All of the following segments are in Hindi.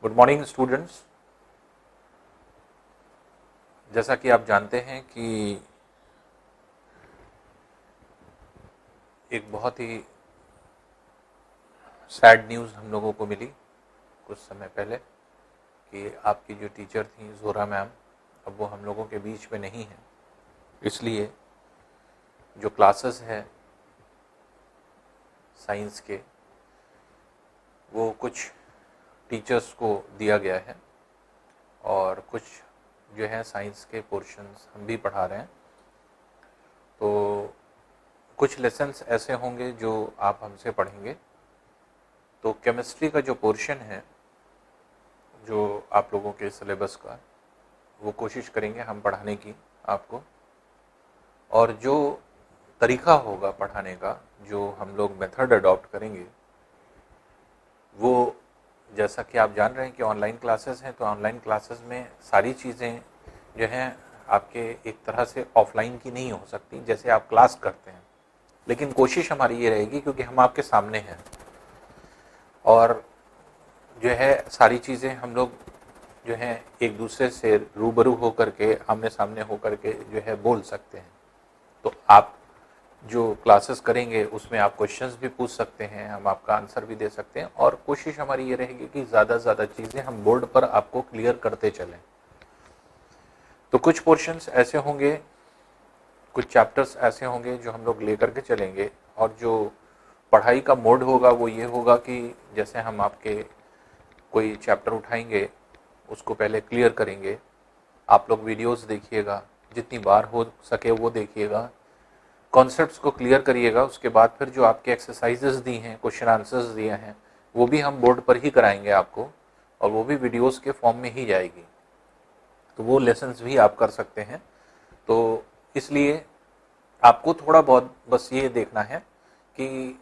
Good morning students. जैसा कि आप जानते हैं कि एक बहुत ही सैड न्यूज़ हम लोगों को मिली कुछ समय पहले कि आपकी जो टीचर थी ज़ोरा मैम, अब वो हम लोगों के बीच में नहीं है। इसलिए जो क्लासेस है साइंस के वो कुछ टीचर्स को दिया गया है और कुछ जो है साइंस के पोर्शंस हम भी पढ़ा रहे हैं। तो कुछ लेसन्स ऐसे होंगे जो आप हमसे पढ़ेंगे। तो केमिस्ट्री का जो पोर्शन है जो आप लोगों के सिलेबस का, वो कोशिश करेंगे हम पढ़ाने की आपको, और जो तरीका होगा पढ़ाने का, जो हम लोग मेथड अडॉप्ट करेंगे, वो जैसा कि आप जान रहे हैं कि ऑनलाइन क्लासेस हैं, तो ऑनलाइन क्लासेस में सारी चीज़ें जो हैं आपके एक तरह से ऑफलाइन की नहीं हो सकती जैसे आप क्लास करते हैं। लेकिन कोशिश हमारी ये रहेगी क्योंकि हम आपके सामने हैं और जो है सारी चीज़ें हम लोग जो हैं एक दूसरे से रूबरू होकर के, आमने सामने होकर के जो है बोल सकते हैं। तो आप जो क्लासेस करेंगे उसमें आप क्वेश्चंस भी पूछ सकते हैं, हम आपका आंसर भी दे सकते हैं, और कोशिश हमारी ये रहेगी कि ज़्यादा से ज़्यादा चीज़ें हम बोर्ड पर आपको क्लियर करते चलें। तो कुछ पोर्शंस ऐसे होंगे, कुछ चैप्टर्स ऐसे होंगे जो हम लोग लेकर के चलेंगे, और जो पढ़ाई का मोड होगा वो ये होगा कि जैसे हम आपके कोई चैप्टर उठाएंगे उसको पहले क्लियर करेंगे। आप लोग वीडियोस देखिएगा, जितनी बार हो सके वो देखिएगा, कॉन्सेप्ट्स को क्लियर करिएगा। उसके बाद फिर जो आपके एक्सरसाइजेस दी हैं, क्वेश्चन आंसर्स दिए हैं, वो भी हम बोर्ड पर ही कराएंगे आपको, और वो भी वीडियोस के फॉर्म में ही जाएगी। तो वो लेसन्स भी आप कर सकते हैं। तो इसलिए आपको थोड़ा बहुत बस ये देखना है कि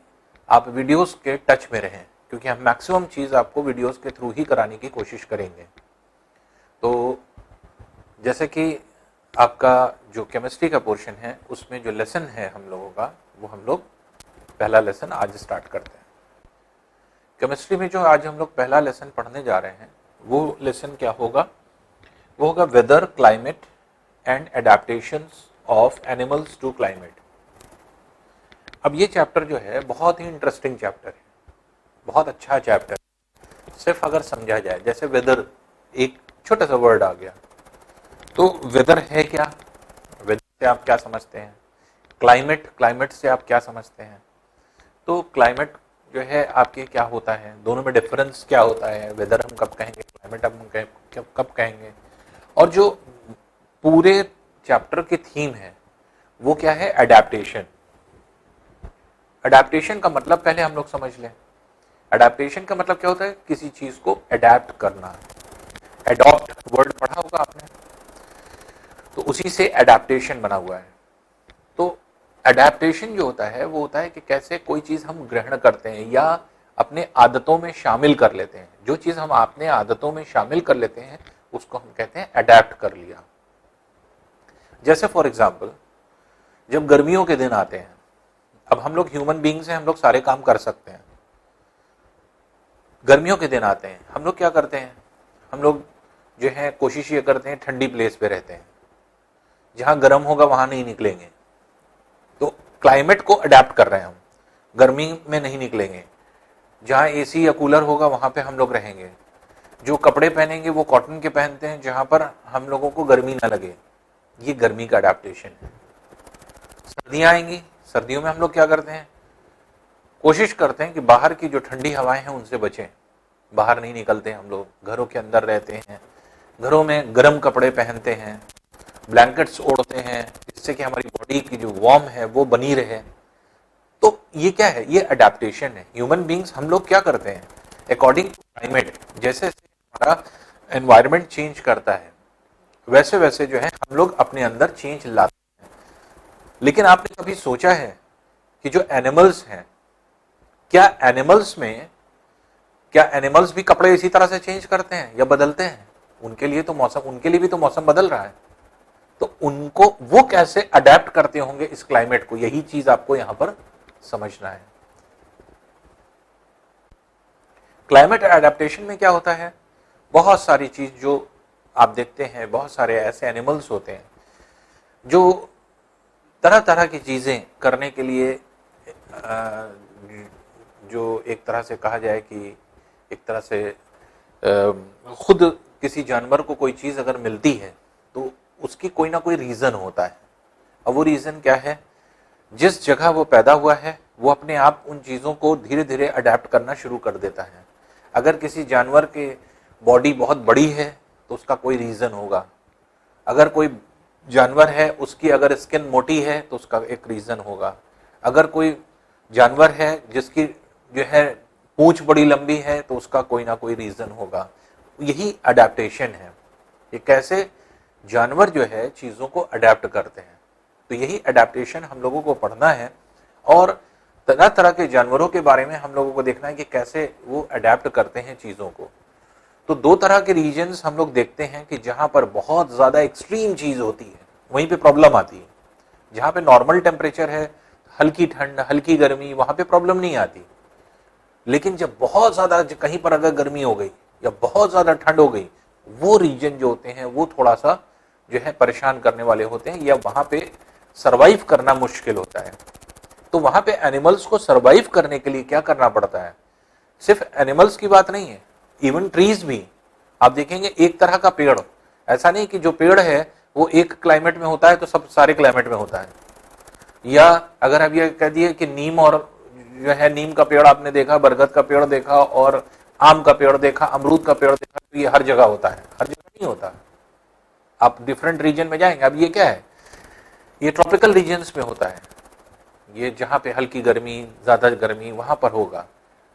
आप वीडियोस के टच में रहें, क्योंकि हम मैक्सिमम चीज़ आपको वीडियोस के थ्रू ही कराने की कोशिश करेंगे। तो जैसे कि आपका जो केमिस्ट्री का पोर्शन है उसमें जो लेसन है हम लोगों का, वो हम लोग पहला लेसन आज स्टार्ट करते हैं। केमिस्ट्री में जो आज हम लोग पहला लेसन पढ़ने जा रहे हैं वो लेसन क्या होगा? वो होगा weather, climate and adaptations of animals to climate. अब ये चैप्टर जो है बहुत ही इंटरेस्टिंग चैप्टर है, बहुत अच्छा चैप्टर है। सिर्फ अगर समझा जाए, जैसे वेदर एक छोटा सा वर्ड आ गया, तो वेदर है क्या, वेदर से आप क्या समझते हैं? क्लाइमेट, क्लाइमेट से आप क्या समझते हैं? तो क्लाइमेट जो है आपके क्या होता है, दोनों में डिफरेंस क्या होता है, वेदर हम कब कहेंगे, क्लाइमेट हम कब कहेंगे। और जो पूरे चैप्टर की थीम है वो क्या है? अडेप्टेशन। अडेप्टेशन का मतलब पहले हम लोग समझ लें। अडेप्टेशन का मतलब क्या होता है? किसी चीज को अडेप्ट करना। एडॉप्ट वर्ड पढ़ा होगा आपने, तो उसी से अडेप्टेशन बना हुआ है। तो अडेप्टेशन जो होता है वो होता है कि कैसे कोई चीज हम ग्रहण करते हैं या अपने आदतों में शामिल कर लेते हैं। जो चीज हम अपने आदतों में शामिल कर लेते हैं उसको हम कहते हैं अडेप्ट कर लिया। जैसे फॉर एग्जाम्पल, जब गर्मियों के दिन आते हैं, अब हम लोग ह्यूमन बीइंग्स हैं, हम लोग सारे काम कर सकते हैं। गर्मियों के दिन आते हैं, हम लोग क्या करते हैं? हम लोग जो है कोशिश ये करते हैं ठंडी प्लेस पे रहते हैं, जहां गर्म होगा वहां नहीं निकलेंगे। तो क्लाइमेट को अडेप्ट कर रहे हैं हम, गर्मी में नहीं निकलेंगे। जहां एसी या कूलर होगा वहां पे हम लोग रहेंगे। जो कपड़े पहनेंगे वो कॉटन के पहनते हैं जहां पर हम लोगों को गर्मी ना लगे। ये गर्मी का अडेप्टेशन है। सर्दियां आएंगी, सर्दियों में हम लोग क्या करते हैं? कोशिश करते हैं कि बाहर की जो ठंडी हवाएं हैं उनसे बचें। बाहर नहीं निकलते, हम लोग घरों के अंदर रहते हैं, घरों में गर्म कपड़े पहनते हैं, ब्लैंकेट्स ओढ़ते हैं, जिससे कि हमारी बॉडी की जो वार्म है वो बनी रहे। तो ये क्या है? ये अडेप्टेशन है। ह्यूमन बीइंग्स हम लोग क्या करते हैं? अकॉर्डिंग टू क्लाइमेट, जैसे हमारा एनवायरनमेंट चेंज करता है वैसे वैसे जो है हम लोग अपने अंदर चेंज लाते हैं। लेकिन आपने कभी सोचा है कि जो एनिमल्स हैं, क्या एनिमल्स भी कपड़े इसी तरह से चेंज करते हैं या बदलते हैं? उनके लिए भी तो मौसम बदल रहा है। तो उनको वो कैसे अडेप्ट करते होंगे इस क्लाइमेट को, यही चीज आपको यहां पर समझना है। क्लाइमेट एडेप्टेशन में क्या होता है? बहुत सारी चीज जो आप देखते हैं, बहुत सारे ऐसे एनिमल्स होते हैं जो तरह तरह की चीजें करने के लिए जो एक तरह से कहा जाए कि एक तरह से खुद किसी जानवर को कोई चीज अगर मिलती है तो उसकी कोई ना कोई रीजन होता है। अब वो रीजन क्या है, जिस जगह वो पैदा हुआ है वो अपने आप उन चीजों को धीरे धीरे अडेप्ट करना शुरू कर देता है। अगर किसी जानवर के बॉडी बहुत बड़ी है तो उसका कोई रीजन होगा, अगर कोई जानवर है उसकी अगर स्किन मोटी है तो उसका एक रीजन होगा, अगर कोई जानवर है जिसकी जो है पूंछ बड़ी लंबी है तो उसका कोई ना कोई रीजन होगा। यही अडेप्टेशन है, ये कैसे जानवर जो है चीजों को अडेप्ट करते हैं। तो यही अडेप्टेशन हम लोगों को पढ़ना है और तरह तरह के जानवरों के बारे में हम लोगों को देखना है कि कैसे वो अडेप्ट करते हैं चीजों को। तो दो तरह के रीजन्स हम लोग देखते हैं कि जहां पर बहुत ज्यादा एक्सट्रीम चीज होती है वहीं पे प्रॉब्लम आती है। जहां पे नॉर्मल टेम्परेचर है, हल्की ठंड हल्की गर्मी, वहां पे प्रॉब्लम नहीं आती। लेकिन जब बहुत ज्यादा कहीं पर अगर गर्मी हो गई या बहुत ज्यादा ठंड हो गई, वो रीजन जो होते हैं वो थोड़ा सा जो है परेशान करने वाले होते हैं या वहां पे सरवाइव करना मुश्किल होता है। तो वहां पे एनिमल्स को सरवाइव करने के लिए क्या करना पड़ता है, सिर्फ एनिमल्स की बात नहीं है, इवन ट्रीज भी आप देखेंगे एक तरह का पेड़, ऐसा नहीं कि जो पेड़ है वो एक क्लाइमेट में होता है तो सब सारे क्लाइमेट में होता है। या अगर आप ये कह दिए कि नीम और जो है नीम का पेड़ आपने देखा, बरगद का पेड़ देखा और आम का पेड़ देखा, अमरूद का पेड़ देखा, तो ये हर जगह होता है, हर जगह नहीं होता। आप डिफरेंट रीजन में जाएंगे, अब ये क्या है, ये ट्रॉपिकल रीजन्स में होता है, ये जहां पे हल्की गर्मी ज्यादा गर्मी वहां पर होगा।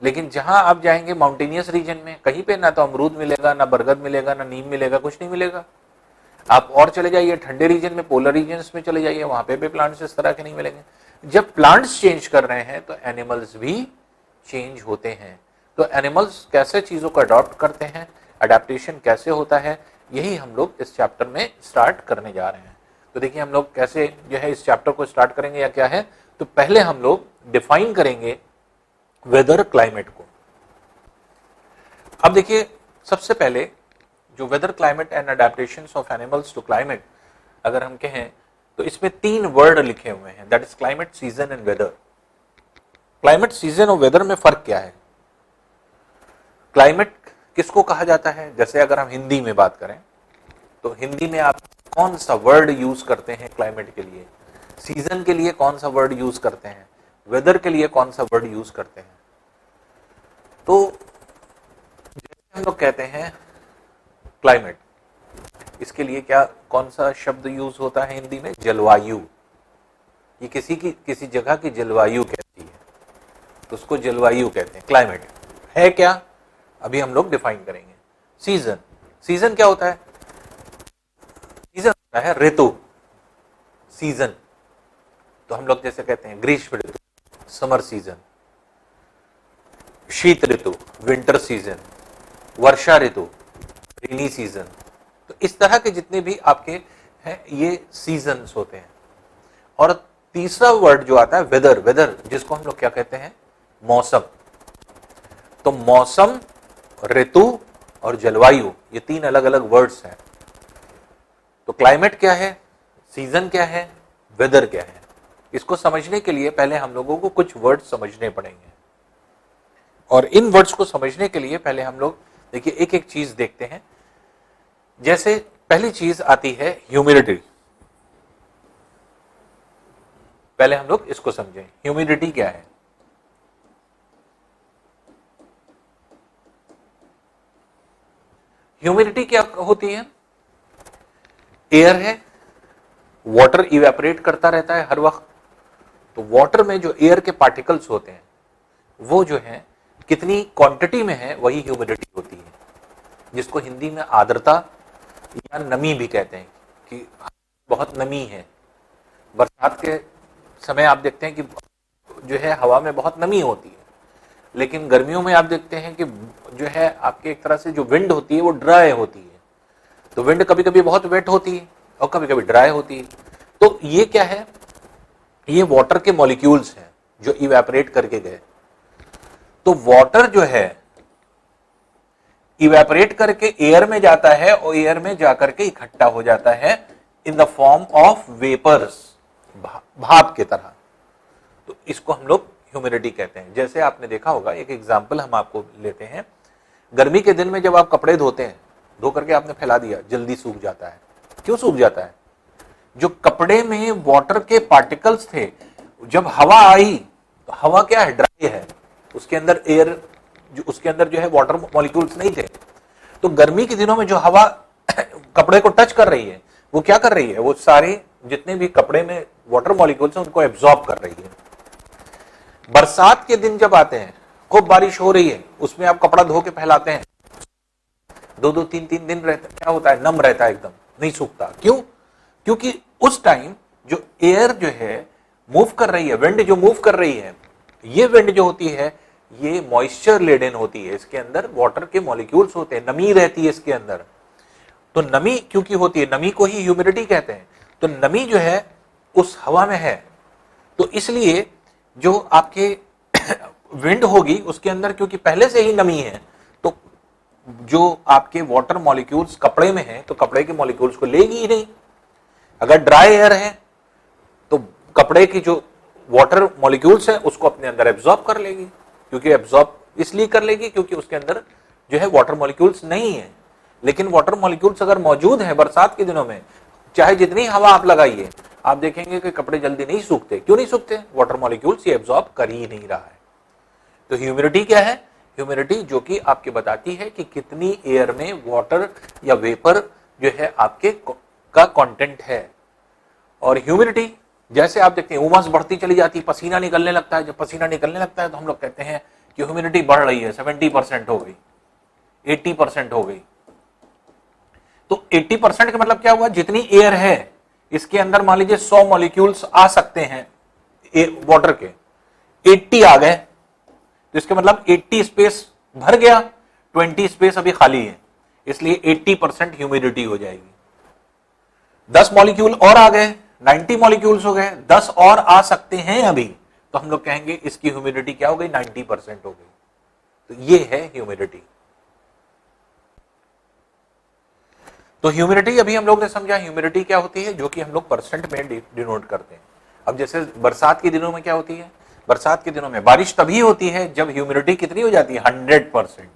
लेकिन जहां आप जाएंगे माउंटेनियस रीजन में, कहीं पे ना तो अमरूद मिलेगा, ना बरगद मिलेगा, ना नीम मिलेगा, कुछ नहीं मिलेगा। आप और चले जाइए ठंडे रीजन में, पोलर रीजन्स में चले जाइए, वहां पे भी प्लांट्स इस तरह के नहीं मिलेंगे। जब प्लांट्स चेंज कर रहे हैं तो एनिमल्स भी चेंज होते हैं। तो एनिमल्स कैसे चीजों को अडॉप्ट करते हैं, अडेप्टेशन कैसे होता है, यही हम लोग इस चैप्टर में स्टार्ट करने जा रहे हैं। तो देखिए हम लोग कैसे जो है इस चैप्टर को स्टार्ट करेंगे या क्या है, तो पहले हम लोग डिफाइन करेंगे वेदर क्लाइमेट को। अब देखिए सबसे पहले जो weather climate and adaptations of animals to climate अगर हम कहें तो इसमें 3 वर्ड लिखे हुए हैं, that is climate, season and weather. Climate, season और वेदर में फर्क क्या है? क्लाइमेट किसको कहा जाता है? जैसे अगर हम हिंदी में बात करें तो हिंदी में आप कौन सा वर्ड यूज करते हैं क्लाइमेट के लिए, सीजन के लिए कौन सा वर्ड यूज करते हैं, वेदर के लिए कौन सा वर्ड यूज करते हैं? तो जैसे हम लोग कहते हैं क्लाइमेट, इसके लिए क्या कौन सा शब्द यूज होता है हिंदी में? जलवायु। ये किसी जगह की जलवायु कहती है तो उसको जलवायु कहते हैं। क्लाइमेट है क्या, अभी हम लोग डिफाइन करेंगे। सीजन, सीजन क्या होता है? सीजन होता है ऋतु, सीजन। तो हम लोग जैसे कहते हैं ग्रीष्म ऋतु, समर सीजन, शीत ऋतु, विंटर सीजन, वर्षा ऋतु, रेनी सीजन। तो इस तरह के जितने भी आपके हैं ये सीजन्स होते हैं। और तीसरा वर्ड जो आता है वेदर, वेदर जिसको हम लोग क्या कहते हैं? मौसम। तो मौसम, ऋतु और जलवायु, ये 3 अलग अलग वर्ड्स हैं। तो क्लाइमेट क्या है, सीजन क्या है, वेदर क्या है, इसको समझने के लिए पहले हम लोगों को कुछ वर्ड्स समझने पड़ेंगे। और इन वर्ड्स को समझने के लिए पहले हम लोग देखिए एक एक चीज देखते हैं। जैसे पहली चीज आती है ह्यूमिडिटी। पहले हम लोग इसको समझें, ह्यूमिडिटी क्या है? ह्यूमिडिटी क्या होती है? एयर है, वाटर इवेपोरेट करता रहता है हर वक्त। तो वाटर में जो एयर के पार्टिकल्स होते हैं वो जो है कितनी क्वांटिटी में है वही ह्यूमिडिटी होती है, जिसको हिंदी में आर्द्रता या नमी भी कहते हैं कि बहुत नमी है। बरसात के समय आप देखते हैं कि जो है हवा में बहुत नमी होती है, लेकिन गर्मियों में आप देखते हैं कि जो है आपके एक तरह से जो विंड होती है वो ड्राई होती है। तो विंड कभी कभी बहुत वेट होती है और कभी कभी ड्राई होती है। तो ये क्या है? ये वाटर के मॉलिक्यूल्स हैं जो इवेपोरेट करके गए। तो वाटर जो है इवेपोरेट करके एयर में जाता है और एयर में जाकर के इकट्ठा हो जाता है in the form of vapours, भाप की तरह। तो इसको हम लोग ह्यूमिडिटी कहते हैं। जैसे आपने देखा होगा, एक एग्जांपल हम आपको लेते हैं, गर्मी के दिन में जब आप कपड़े धोते हैं, धो करके आपने फैला दिया, जल्दी सूख जाता है। क्यों सूख जाता है? जो कपड़े में वाटर के पार्टिकल्स थे, जब हवा आई तो हवा क्या है, ड्राई है, उसके अंदर एयर, जो उसके अंदर जो है वाटर मॉलिक्यूल्स नहीं थे। तो गर्मी के दिनों में जो हवा कपड़े को टच कर रही है, वो क्या कर रही है, वो सारे जितने भी कपड़े में वाटर मॉलिक्यूल्स हैं उनको एब्जॉर्ब कर रही है। बरसात के दिन जब आते हैं, खूब बारिश हो रही है, उसमें आप कपड़ा धो के फैलाते हैं, 2-2, 3-3 दिन रहता है, क्या होता है, नम रहता है, एकदम नहीं सूखता। क्यों? क्योंकि उस टाइम जो एयर जो है मूव कर रही है, विंड जो मूव कर रही है, ये विंड जो होती है ये मॉइस्चर लेडन होती है, इसके अंदर वाटर के मॉलिक्यूल्स होते हैं, नमी रहती है इसके अंदर। तो नमी क्योंकि होती है, नमी को ही ह्यूमिडिटी कहते हैं। तो नमी जो है उस हवा में है, तो इसलिए जो आपके विंड होगी उसके अंदर क्योंकि पहले से ही नमी है, तो जो आपके वाटर मॉलिक्यूल्स कपड़े में है तो कपड़े के मॉलिक्यूल्स को लेगी ही नहीं। अगर ड्राई एयर है तो कपड़े की जो वाटर मॉलिक्यूल्स है उसको अपने अंदर एब्जॉर्ब कर लेगी, क्योंकि एब्जॉर्ब इसलिए कर लेगी क्योंकि उसके अंदर जो है वाटर मॉलिक्यूल्स नहीं है। लेकिन वाटर मॉलिक्यूल्स अगर मौजूद है बरसात के दिनों में, चाहे जितनी हवा आप लगाइए, आप देखेंगे कि कपड़े जल्दी नहीं सूखते। क्यों नहीं सूखते? वाटर मॉलिक्यूल्स ये एब्जॉर्ब कर ही नहीं रहा है। तो ह्यूमिडिटी क्या है? ह्यूमिडिटी जो कि आपके बताती है कि कितनी एयर में वाटर या वेपर जो है आपके का कंटेंट है। और ह्यूमिडिटी जैसे आप देखते हैं उमस बढ़ती चली जाती है, पसीना निकलने लगता है। जब पसीना निकलने लगता है तो हम लोग कहते हैं कि ह्यूमिडिटी बढ़ रही है, 70% हो गई, 80% हो गई। तो 80% का मतलब क्या हुआ? जितनी एयर है इसके अंदर मान लीजिए 100 मॉलिक्यूल्स आ सकते हैं वाटर के, 80 आ गए, तो इसका मतलब 80 स्पेस भर गया, 20 स्पेस अभी खाली है, इसलिए 80% ह्यूमिडिटी हो जाएगी। 10 मॉलिक्यूल और आ गए, 90 मॉलिक्यूल्स हो गए, 10 और आ सकते हैं अभी, तो हम लोग कहेंगे इसकी ह्यूमिडिटी क्या हो गई? 90% हो गई। तो ये है ह्यूमिडिटी। तो ह्यूमिडिटी अभी हम लोग ने समझा ह्यूमिडिटी क्या होती है, जो कि हम लोग परसेंट में डिनोट करते हैं। अब जैसे बरसात के दिनों में क्या होती है, बरसात के दिनों में बारिश तभी होती है जब ह्यूमिडिटी कितनी हो जाती है? 100%।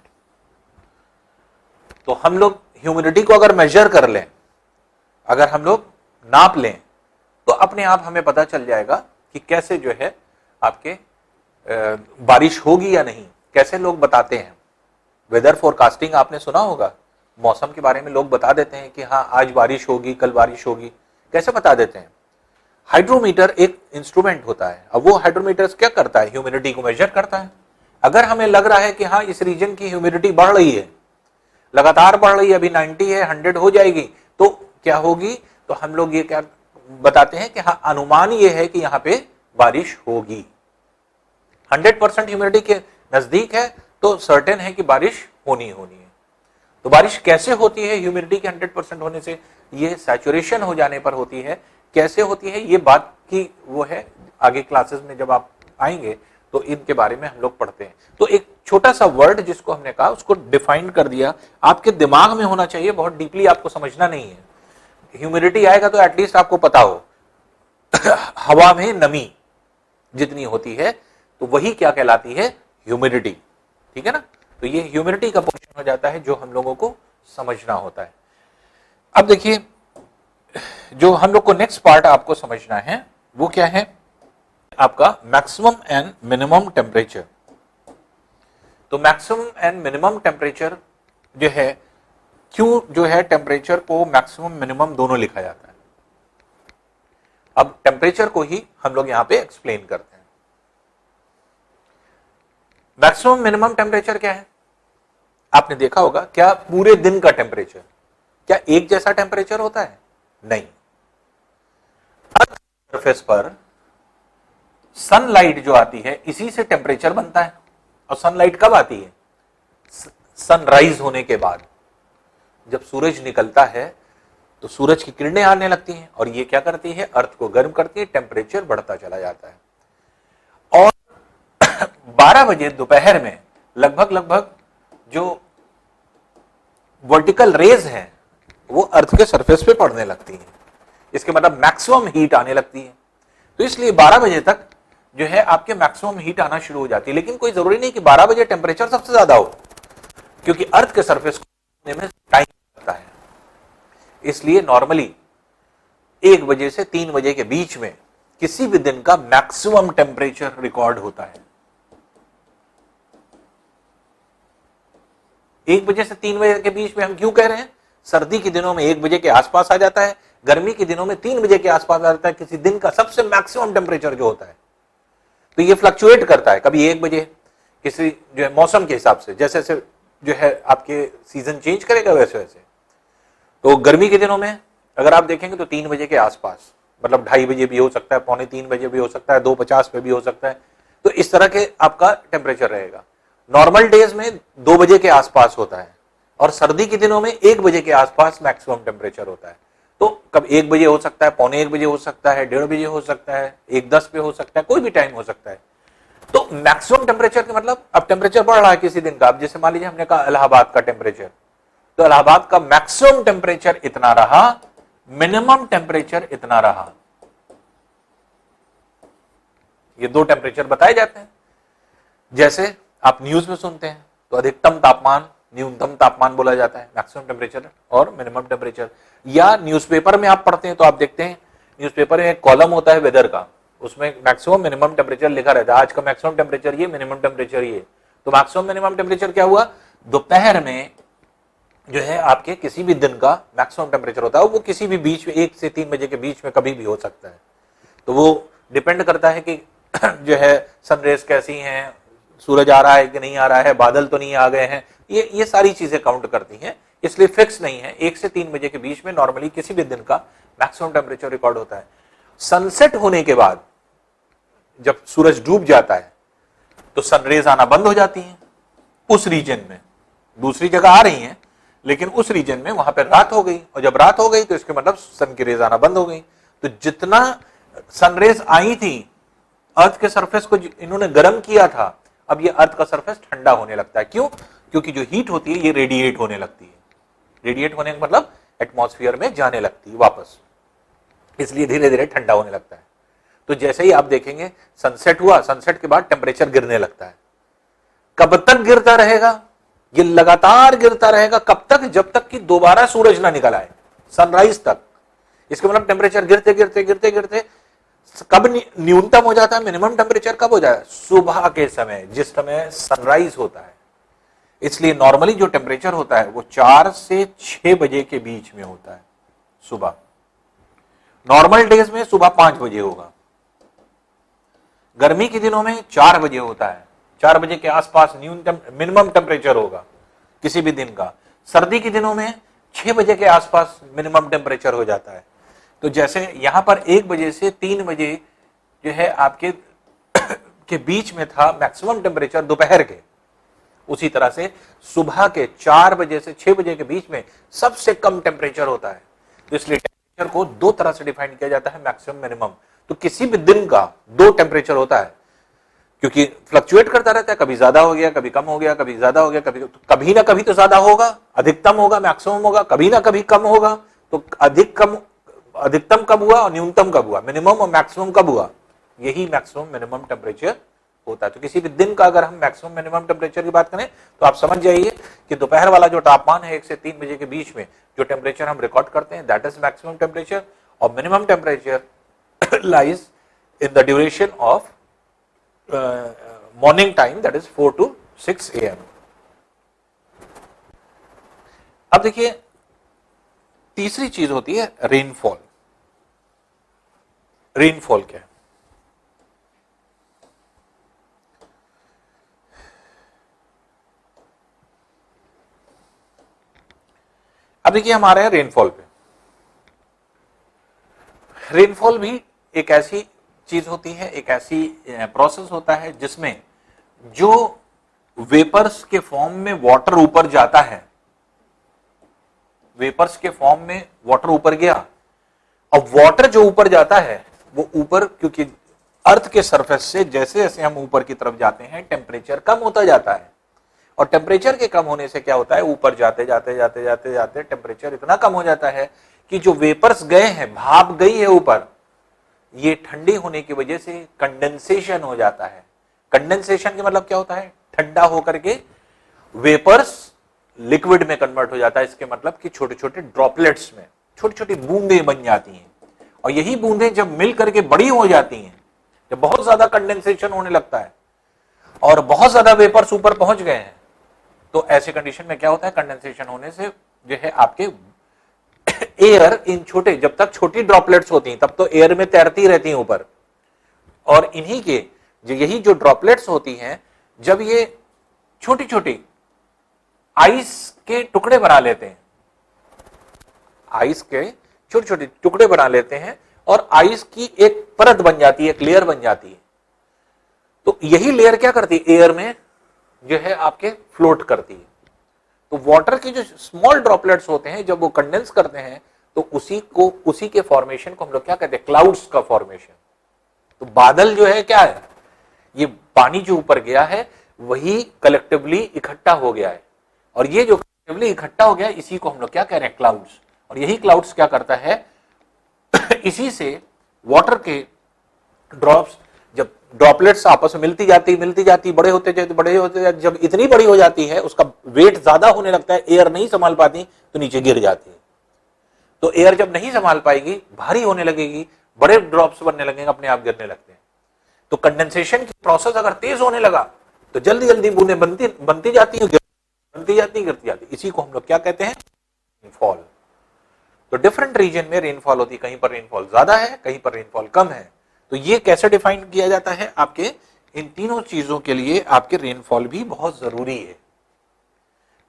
तो हम लोग ह्यूमिडिटी को अगर मेजर कर लें, अगर हम लोग नाप लें, तो अपने आप हमें पता चल जाएगा कि कैसे जो है आपके बारिश होगी या नहीं। कैसे लोग बताते हैं, वेदर फोरकास्टिंग आपने सुना होगा, मौसम के बारे में लोग बता देते हैं कि हाँ आज बारिश होगी, कल बारिश होगी। कैसे बता देते हैं? हाइड्रोमीटर एक इंस्ट्रूमेंट होता है। अब वो हाइड्रोमीटर क्या करता है? ह्यूमिडिटी को मेजर करता है। अगर हमें लग रहा है कि हाँ इस रीजन की ह्यूमिडिटी बढ़ रही है, लगातार बढ़ रही है, अभी 90 है, 100 हो जाएगी, तो क्या होगी? तो हम लोग ये क्या बताते हैं कि हाँ अनुमान ये है कि यहां पे बारिश होगी। 100% ह्यूमिडिटी के नजदीक है तो सर्टेन है कि बारिश होनी है। तो बारिश कैसे होती है ह्यूमिडिटी के 100% होने से? ये सैचुरेशन हो जाने पर होती है। कैसे होती है ये बात की वो है, आगे क्लासेस में जब आप आएंगे तो इनके बारे में हम लोग पढ़ते हैं। तो एक छोटा सा वर्ड जिसको हमने कहा उसको डिफाइन कर दिया, आपके दिमाग में होना चाहिए, बहुत डीपली आपको समझना नहीं है। ह्यूमिडिटी आएगा तो एटलीस्ट आपको पता हो हवा में नमी जितनी होती है तो वही क्या कहलाती है? ह्यूमिडिटी। ठीक है ना? तो ये ह्यूमिडिटी का पोर्शन हो जाता है जो हम लोगों को समझना होता है। अब देखिए, जो हम लोग को नेक्स्ट पार्ट आपको समझना है वो क्या है? आपका मैक्सिमम एंड मिनिमम टेम्परेचर। तो मैक्सिमम एंड मिनिमम टेम्परेचर जो है, क्यों जो है टेम्परेचर को मैक्सिमम मिनिमम दोनों लिखा जाता है? अब टेम्परेचर को ही हम लोग यहां पे एक्सप्लेन करते हैं। मैक्सिमम मिनिमम टेम्परेचर क्या है? आपने देखा होगा, क्या पूरे दिन का टेम्परेचर क्या एक जैसा टेम्परेचर होता है? नहीं। अर्थ सरफेस पर सनलाइट जो आती है इसी से टेम्परेचर बनता है। और सनलाइट कब आती है? सनराइज होने के बाद। जब सूरज निकलता है तो सूरज की किरणें आने लगती हैं और ये क्या करती है? अर्थ को गर्म करती है, टेम्परेचर बढ़ता चला जाता है। और 12 बजे दोपहर में लगभग जो वर्टिकल रेज हैं वो अर्थ के सरफेस पे पड़ने लगती हैं, इसके मतलब मैक्सिमम हीट आने लगती है। तो इसलिए 12 बजे तक जो है आपके मैक्सिमम हीट आना शुरू हो जाती है। लेकिन कोई जरूरी नहीं कि 12 बजे टेम्परेचर सबसे ज्यादा हो, क्योंकि अर्थ के सरफेस को में टाइम लगता है। इसलिए नॉर्मली 1 बजे से 3 बजे के बीच में किसी भी दिन का मैक्सिमम टेम्परेचर रिकॉर्ड होता है। 1 बजे से 3 बजे के बीच में हम क्यों कह रहे हैं? सर्दी के दिनों में 1 बजे के आसपास आ जाता है, गर्मी के दिनों में 3 बजे के आसपास आ जाता है किसी दिन का सबसे मैक्सिमम टेम्परेचर जो होता है। तो ये फ्लक्चुएट करता है, कभी 1 बजे किसी जो है मौसम के हिसाब से, जैसे जैसे जो है आपके सीजन चेंज करेगा वैसे वैसे। तो गर्मी के दिनों में अगर आप देखेंगे तो 3 बजे के आसपास, मतलब 2:30 बजे भी हो सकता है, 2:45 बजे भी हो सकता है, 2:50 पे भी हो सकता है। तो इस तरह के आपका टेम्परेचर रहेगा। नॉर्मल डेज में 2 बजे के आसपास होता है, और सर्दी के दिनों में 1 बजे के आसपास मैक्सिमम टेम्परेचर होता है। तो कब 1 बजे हो सकता है, 1:45 बजे हो सकता है, 1:30 बजे हो सकता है, 1:10 पे हो सकता है, कोई भी टाइम हो सकता है। तो मैक्सिमम टेम्परेचर का मतलब अब टेम्परेचर बढ़ रहा है किसी दिन का, अब जैसे मान लीजिए हमने कहा इलाहाबाद का टेम्परेचर, तो इलाहाबाद का मैक्सिमम टेम्परेचर इतना रहा, मिनिमम टेम्परेचर इतना रहा। ये 2 टेम्परेचर बताए जाते हैं। जैसे आप न्यूज में सुनते हैं तो अधिकतम तापमान, न्यूनतम तापमान बोला जाता है, मैक्सिमम टेम्परेचर और मिनिमम टेम्परेचर। या न्यूज़पेपर में आप पढ़ते हैं तो आप देखते हैं न्यूज़पेपर में एक कॉलम होता है वेदर का, उसमें मैक्सिमम मिनिमम टेम्परेचर लिखा रहता है, आज का मैक्सिमम टेम्परेचर ये, मिनिमम टेम्परेचर ये। तो मैक्सिमम मिनिमम टेम्परेचर क्या हुआ? दोपहर में जो है आपके किसी भी दिन का मैक्सिमम टेम्परेचर होता है, वो किसी भी बीच में 1 से 3 बजे के बीच में कभी भी हो सकता है। तो वो डिपेंड करता है कि जो है सनरेज कैसी हैं, सूरज आ रहा है कि नहीं आ रहा है, बादल तो नहीं आ गए हैं, ये सारी चीजें काउंट करती हैं। इसलिए फिक्स नहीं है, 1 से 3 बजे के बीच में नॉर्मली किसी भी दिन का मैक्सिमम टेम्परेचर रिकॉर्ड होता है। सनसेट होने के बाद जब सूरज डूब जाता है तो सनरेज आना बंद हो जाती हैं उस रीजन में। दूसरी जगह आ रही हैं लेकिन उस रीजन में वहां पर रात हो गई, और जब रात हो गई तो इसके मतलब सन की रेज आना बंद हो गई। तो जितना सनरेज आई थी अर्थ के सरफेस को इन्होंने गर्म किया था, अब ये अर्थ का सरफेस ठंडा होने लगता है। क्यों? क्योंकि जो हीट होती है ये रेडिएट होने लगती है। रेडिएट होने का मतलब एटमॉस्फेयर में जाने लगती है वापस, इसलिए धीरे धीरे ठंडा होने लगता है। तो जैसे ही आप देखेंगे सनसेट हुआ, सनसेट के बाद टेम्परेचर गिरने लगता है। कब तक गिरता रहेगा? ये लगातार गिरता रहेगा। कब तक? जब तक कि दोबारा सूरज ना निकल आए, सनराइज तक। इसके मतलब टेम्परेचर गिरते गिरते गिरते गिरते कब न्यूनतम हो जाता है, मिनिमम टेम्परेचर कब हो जाता है? सुबह के समय, जिस समय सनराइज होता है। इसलिए नॉर्मली जो टेम्परेचर होता है वो 4 से 6 बजे के बीच में होता है सुबह। नॉर्मल डेज में सुबह 5 बजे होगा, गर्मी के दिनों में 4 बजे होता है, 4 बजे के आसपास न्यूनतम मिनिमम टेम्परेचर होगा किसी भी दिन का। सर्दी के दिनों में 6 बजे के आसपास मिनिमम टेम्परेचर हो जाता है। तो जैसे यहां पर 1 बजे से 3 बजे जो है आपके के बीच में था मैक्सिमम टेम्परेचर दोपहर के, उसी तरह से सुबह के 4 बजे से 6 बजे के बीच में सबसे कम टेम्परेचर होता है। तो इसलिए टेम्परेचर को 2 तरह से डिफाइन किया जाता है, मैक्सिमम मिनिमम। तो किसी भी दिन का 2 टेम्परेचर होता है, क्योंकि फ्लक्चुएट करता रहता है, कभी ज्यादा हो गया, कभी कम हो गया, कभी ज्यादा हो गया, कभी ना कभी तो ज्यादा होगा, अधिकतम होगा, मैक्सिमम होगा, कभी ना कभी कम होगा। तो अधिकतम कब हुआ और न्यूनतम कब हुआ, मिनिमम और मैक्सिमम कब हुआ, यही मैक्सिमम मिनिमम टेम्परेचर होता है। तो किसी भी दिन का अगर हम मैक्सिमम मिनिमम टेम्परेचर की बात करें तो आप समझ जाइए कि दोपहर वाला जो तापमान है 1 से 3 बजे के बीच में जो टेम्परेचर हम रिकॉर्ड करते हैं दैट इज मैक्सिमम टेम्परेचर, और minimum temperature lies in the duration of morning time, that is 4 to 6 AM। अब देखिए तीसरी चीज होती है रेनफॉल। रेनफॉल क्या है? अब देखिए हम आ रहे हैं रेनफॉल पे। रेनफॉल भी एक ऐसी चीज होती है, एक ऐसी प्रोसेस होता है जिसमें जो वेपर्स के फॉर्म में वाटर ऊपर जाता है, वेपर्स के फॉर्म में वाटर ऊपर गया, अब वाटर जो ऊपर जाता है वो ऊपर, क्योंकि अर्थ के सरफेस से जैसे जैसे हम ऊपर की तरफ जाते हैं टेम्परेचर कम होता जाता है, और टेम्परेचर के कम होने से क्या होता है, ऊपर जाते जाते जाते जाते जाते टेम्परेचर इतना कम हो जाता है कि जो वेपर्स गए हैं, भाप गई है ऊपर, ये ठंडी होने की वजह से कंडेंसेशन हो जाता है। कंडेंसेशन के मतलब क्या होता है, ठंडा होकर के वेपर्स लिक्विड में कन्वर्ट हो जाता है। इसके मतलब कि छोटे छोटे ड्रॉपलेट्स में छोटी छोटी बूंदें बन जाती हैं, और यही बूंदें जब मिल करके बड़ी हो जाती हैं, जब बहुत ज्यादा कंडेंसेशन होने लगता है और बहुत ज्यादा वेपर्स ऊपर पहुंच गए हैं, तो ऐसे कंडीशन में क्या होता है, कंडेंसेशन होने से जो है आपके एयर इन छोटे, जब तक छोटी ड्रॉपलेट्स होती हैं तब तो एयर में तैरती रहती हैं ऊपर, और इन्हीं के यही जो ड्रॉपलेट्स होती हैं, जब ये छोटी छोटी आइस के टुकड़े बना लेते हैं, आइस के छोटे छोटे टुकड़े बना लेते हैं और आइस की एक परत बन जाती है, एक लेयर बन जाती है, तो यही लेयर क्या करती है, एयर में जो है आपके फ्लोट करती है। तो वाटर के जो स्मॉल ड्रॉपलेट्स होते हैं जब वो कंडेंस करते हैं तो उसी के फॉर्मेशन को हम लोग क्या कहते हैं, क्लाउड्स का फॉर्मेशन। तो बादल जो है क्या है, ये पानी जो ऊपर गया है वही कलेक्टिवली इकट्ठा हो गया है, और ये जो कलेक्टिवली इकट्ठा हो गया है इसी को हम लोग क्या कह रहे हैं, क्लाउड्स। और यही क्लाउड्स क्या करता है इसी से वाटर के ड्रॉप्स, जब ड्रॉपलेट्स आपस में मिलती जाती बड़े होते जाते, जब इतनी बड़ी हो जाती है, उसका वेट ज्यादा होने लगता है, एयर नहीं संभाल पाती तो नीचे गिर जाती है। तो एयर जब नहीं संभाल पाएगी, भारी होने लगेगी, बड़े ड्रॉप्स बनने लगेंगे, अपने आप गिरने लगते हैं। तो कंडेंसेशन की प्रोसेस अगर तेज होने लगा तो जल्दी जल्दी बूंदें बनती जाती है, गिरती जाती। इसी को हम लोग क्या कहते हैं, रेनफॉल। तो डिफरेंट रीजन में रेनफॉल होती है, कहीं पर रेनफॉल ज्यादा है, कहीं पर रेनफॉल कम है। तो ये कैसे डिफाइन किया जाता है, आपके इन तीनों चीजों के लिए आपके रेनफॉल भी बहुत जरूरी है,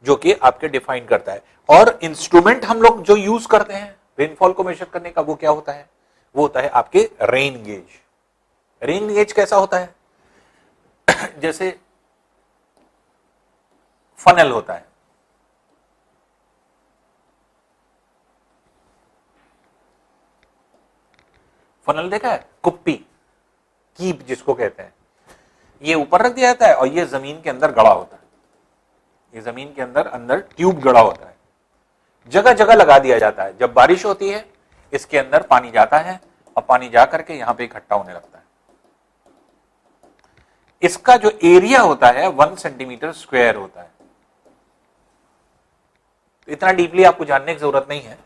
जो कि आपके डिफाइन करता है। और इंस्ट्रूमेंट हम लोग जो यूज करते हैं रेनफॉल को मेजर करने का, वो क्या होता है, वो होता है आपके रेन गेज। रेन गेज कैसा होता है, जैसे फनल होता है, फनल देखा है, कुप्पी, कीप जिसको कहते हैं, ये ऊपर रख दिया जाता है और ये जमीन के अंदर गड़ा होता है, ये जमीन के अंदर ट्यूब गड़ा होता है, जगह जगह लगा दिया जाता है। जब बारिश होती है इसके अंदर पानी जाता है और पानी जा करके यहां पे इकट्ठा होने लगता है। इसका जो एरिया होता है 1 सेंटीमीटर स्क्वायर होता है। तो इतना डीपली आपको जानने की जरूरत नहीं है।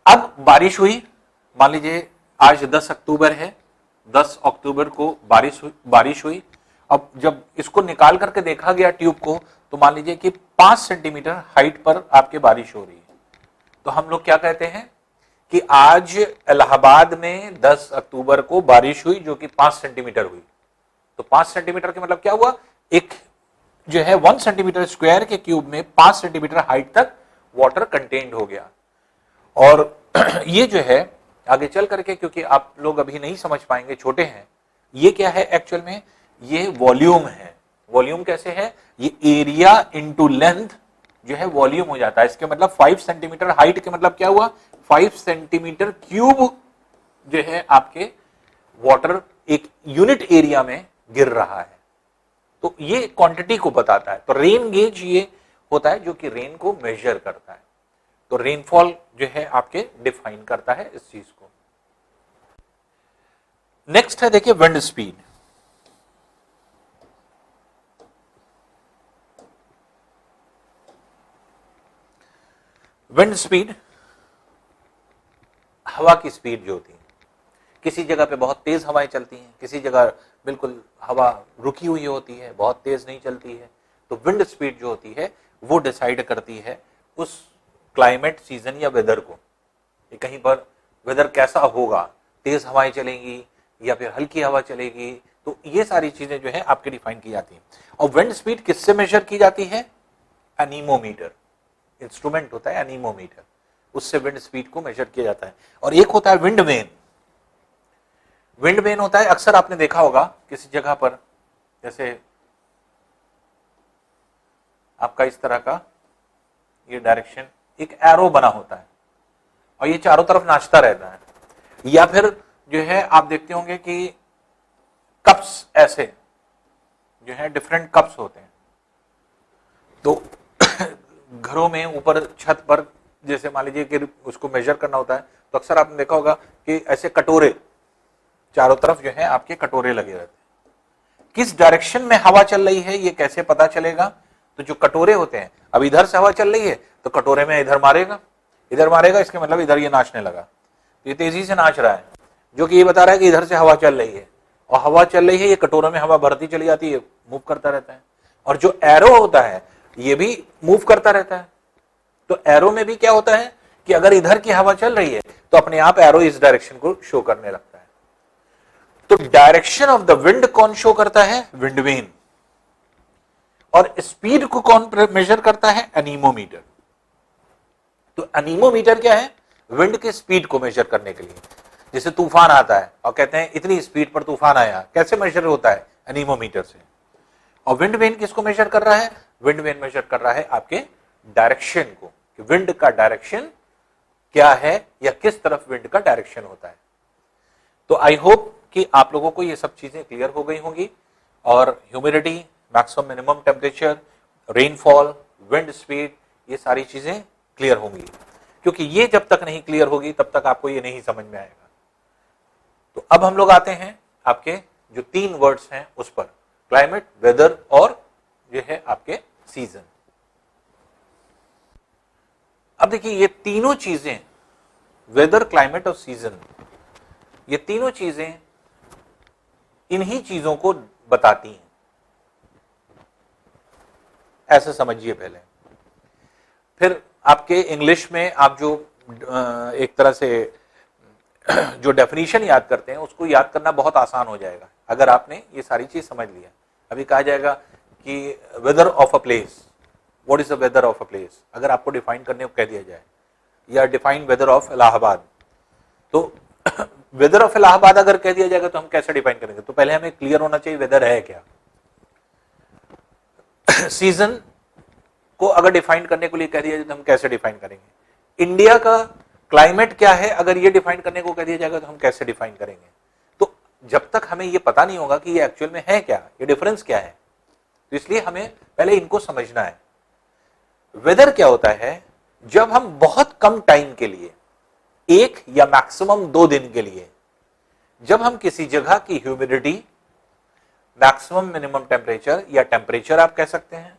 अब बारिश हुई, मान लीजिए आज 10 अक्टूबर है, 10 अक्टूबर को बारिश हुई। अब जब इसको निकाल करके देखा गया ट्यूब को, तो मान लीजिए कि 5 सेंटीमीटर हाइट पर आपके बारिश हो रही है। तो हम लोग क्या कहते हैं कि आज इलाहाबाद में 10 अक्टूबर को बारिश हुई जो कि 5 सेंटीमीटर हुई। तो 5 सेंटीमीटर के मतलब क्या हुआ, एक जो है 1 सेंटीमीटर स्क्वायर के क्यूब में 5 सेंटीमीटर हाइट तक वाटर कंटेन्ड हो गया। और ये जो है आगे चल करके, क्योंकि आप लोग अभी नहीं समझ पाएंगे, छोटे हैं, ये क्या है एक्चुअल में, ये वॉल्यूम है। वॉल्यूम कैसे है, ये एरिया इनटू लेंथ जो है वॉल्यूम हो जाता है। इसके मतलब 5 सेंटीमीटर हाइट के मतलब क्या हुआ, 5 सेंटीमीटर क्यूब जो है आपके वाटर एक यूनिट एरिया में गिर रहा है। तो ये क्वांटिटी को बताता है। तो रेन गेज ये होता है जो कि रेन को मेजर करता है। तो रेनफॉल जो है आपके डिफाइन करता है इस चीज को। नेक्स्ट है देखिए विंड स्पीड। विंड स्पीड हवा की स्पीड जो होती है, किसी जगह पे बहुत तेज हवाएं चलती हैं, किसी जगह बिल्कुल हवा रुकी हुई होती है, बहुत तेज नहीं चलती है। तो विंड स्पीड जो होती है वो डिसाइड करती है उस क्लाइमेट सीजन या वेदर को, कहीं पर वेदर कैसा होगा, तेज हवाएं चलेंगी या फिर हल्की हवा चलेगी। तो ये सारी चीजें जो है आपके डिफाइन की जाती हैं। और विंड स्पीड किससे मेजर की जाती है, एनीमोमीटर इंस्ट्रूमेंट होता है, एनीमोमीटर, उससे विंड स्पीड को मेजर किया जाता है। और एक होता है विंड वेन। विंड वेन होता है, अक्सर आपने देखा होगा किसी जगह पर, जैसे आपका इस तरह का ये डायरेक्शन, एक एरो बना होता है और ये चारों तरफ नाचता रहता है। या फिर जो है आप देखते होंगे कि कप्स ऐसे जो है डिफरेंट कप्स होते हैं, घरों में ऊपर छत पर जैसे मान लीजिए कि उसको मेजर करना होता है तो अक्सर आपने देखा होगा कि ऐसे कटोरे, चारों तरफ जो है आपके कटोरे लगे रहते हैं। किस डायरेक्शन में हवा चल रही है ये कैसे पता चलेगा? तो जो कटोरे होते हैं, अब इधर से हवा चल रही है तो कटोरे में इधर मारेगा, इसके मतलब इधर ये नाचने लगा, ये तेजी से नाच रहा है, जो कि ये बता रहा है कि इधर से हवा चल रही है, और हवा चल रही है, ये कटोरे में हवा भरती चली जाती है, मूव करता रहता है। और जो एरो होता है ये भी मूव करता रहता है। तो एरो में भी क्या होता है कि अगर इधर की हवा चल रही है तो अपने आप एरो इस डायरेक्शन को शो करने लगता है। तो डायरेक्शन ऑफ द विंड कौन शो करता है? Wind vane. और स्पीड को कौन मेजर करता है? एनीमोमीटर। तो एनीमोमीटर क्या है? विंड के स्पीड को मेजर करने के लिए। जैसे तूफान आता है और कहते हैं इतनी स्पीड पर तूफान आया, कैसे मेजर होता है? एनीमोमीटर से। और विंड वेन किसको मेजर कर रहा है? विंड वेन मेजर कर रहा है आपके डायरेक्शन को, कि विंड का डायरेक्शन क्या है या किस तरफ विंड का डायरेक्शन होता है। तो आई होप कि आप लोगों को ये सब चीजें क्लियर हो गई होंगी। और humidity, maximum minimum temperature, rainfall, wind speed, ये सारी चीजें क्लियर होंगी, क्योंकि ये जब तक नहीं क्लियर होगी तब तक आपको ये नहीं समझ में आएगा। तो अब हम लोग आते हैं आपके जो 3 वर्ड्स हैं उस पर, क्लाइमेट, वेदर और ये है आपके सीजन। अब देखिए ये तीनों चीजें, वेदर, क्लाइमेट और सीजन, ये तीनों चीजें इन्हीं चीजों को बताती हैं, ऐसे समझिए पहले। फिर आपके इंग्लिश में आप जो एक तरह से जो डेफिनेशन याद करते हैं उसको याद करना बहुत आसान हो जाएगा अगर आपने ये सारी चीज समझ लिया। अभी कहा जाएगा कि weather of a place, what is the weather of a place, अगर आपको डिफाइन करने को कह दिया जाए, या डिफाइन वेदर ऑफ इलाहाबाद, तो वेदर ऑफ इलाहाबाद अगर कह दिया जाएगा तो हम कैसे डिफाइन करेंगे? तो पहले हमें क्लियर होना चाहिए वेदर है क्या। सीजन को अगर डिफाइन करने के लिए कह दिया जाए तो हम कैसे डिफाइन करेंगे? इंडिया का क्लाइमेट क्या है अगर ये डिफाइन करने को कह दिया जाएगा तो हम कैसे डिफाइन करेंगे? तो जब तक हमें ये पता नहीं होगा कि ये एक्चुअल में है क्या, ये डिफरेंस क्या है, तो इसलिए हमें पहले इनको समझना है। वेदर क्या होता है? जब हम बहुत कम टाइम के लिए, 1 या मैक्सिमम 2 दिन के लिए, जब हम किसी जगह की ह्यूमिडिटी, मैक्सिमम मिनिमम टेम्परेचर या टेम्परेचर आप कह सकते हैं,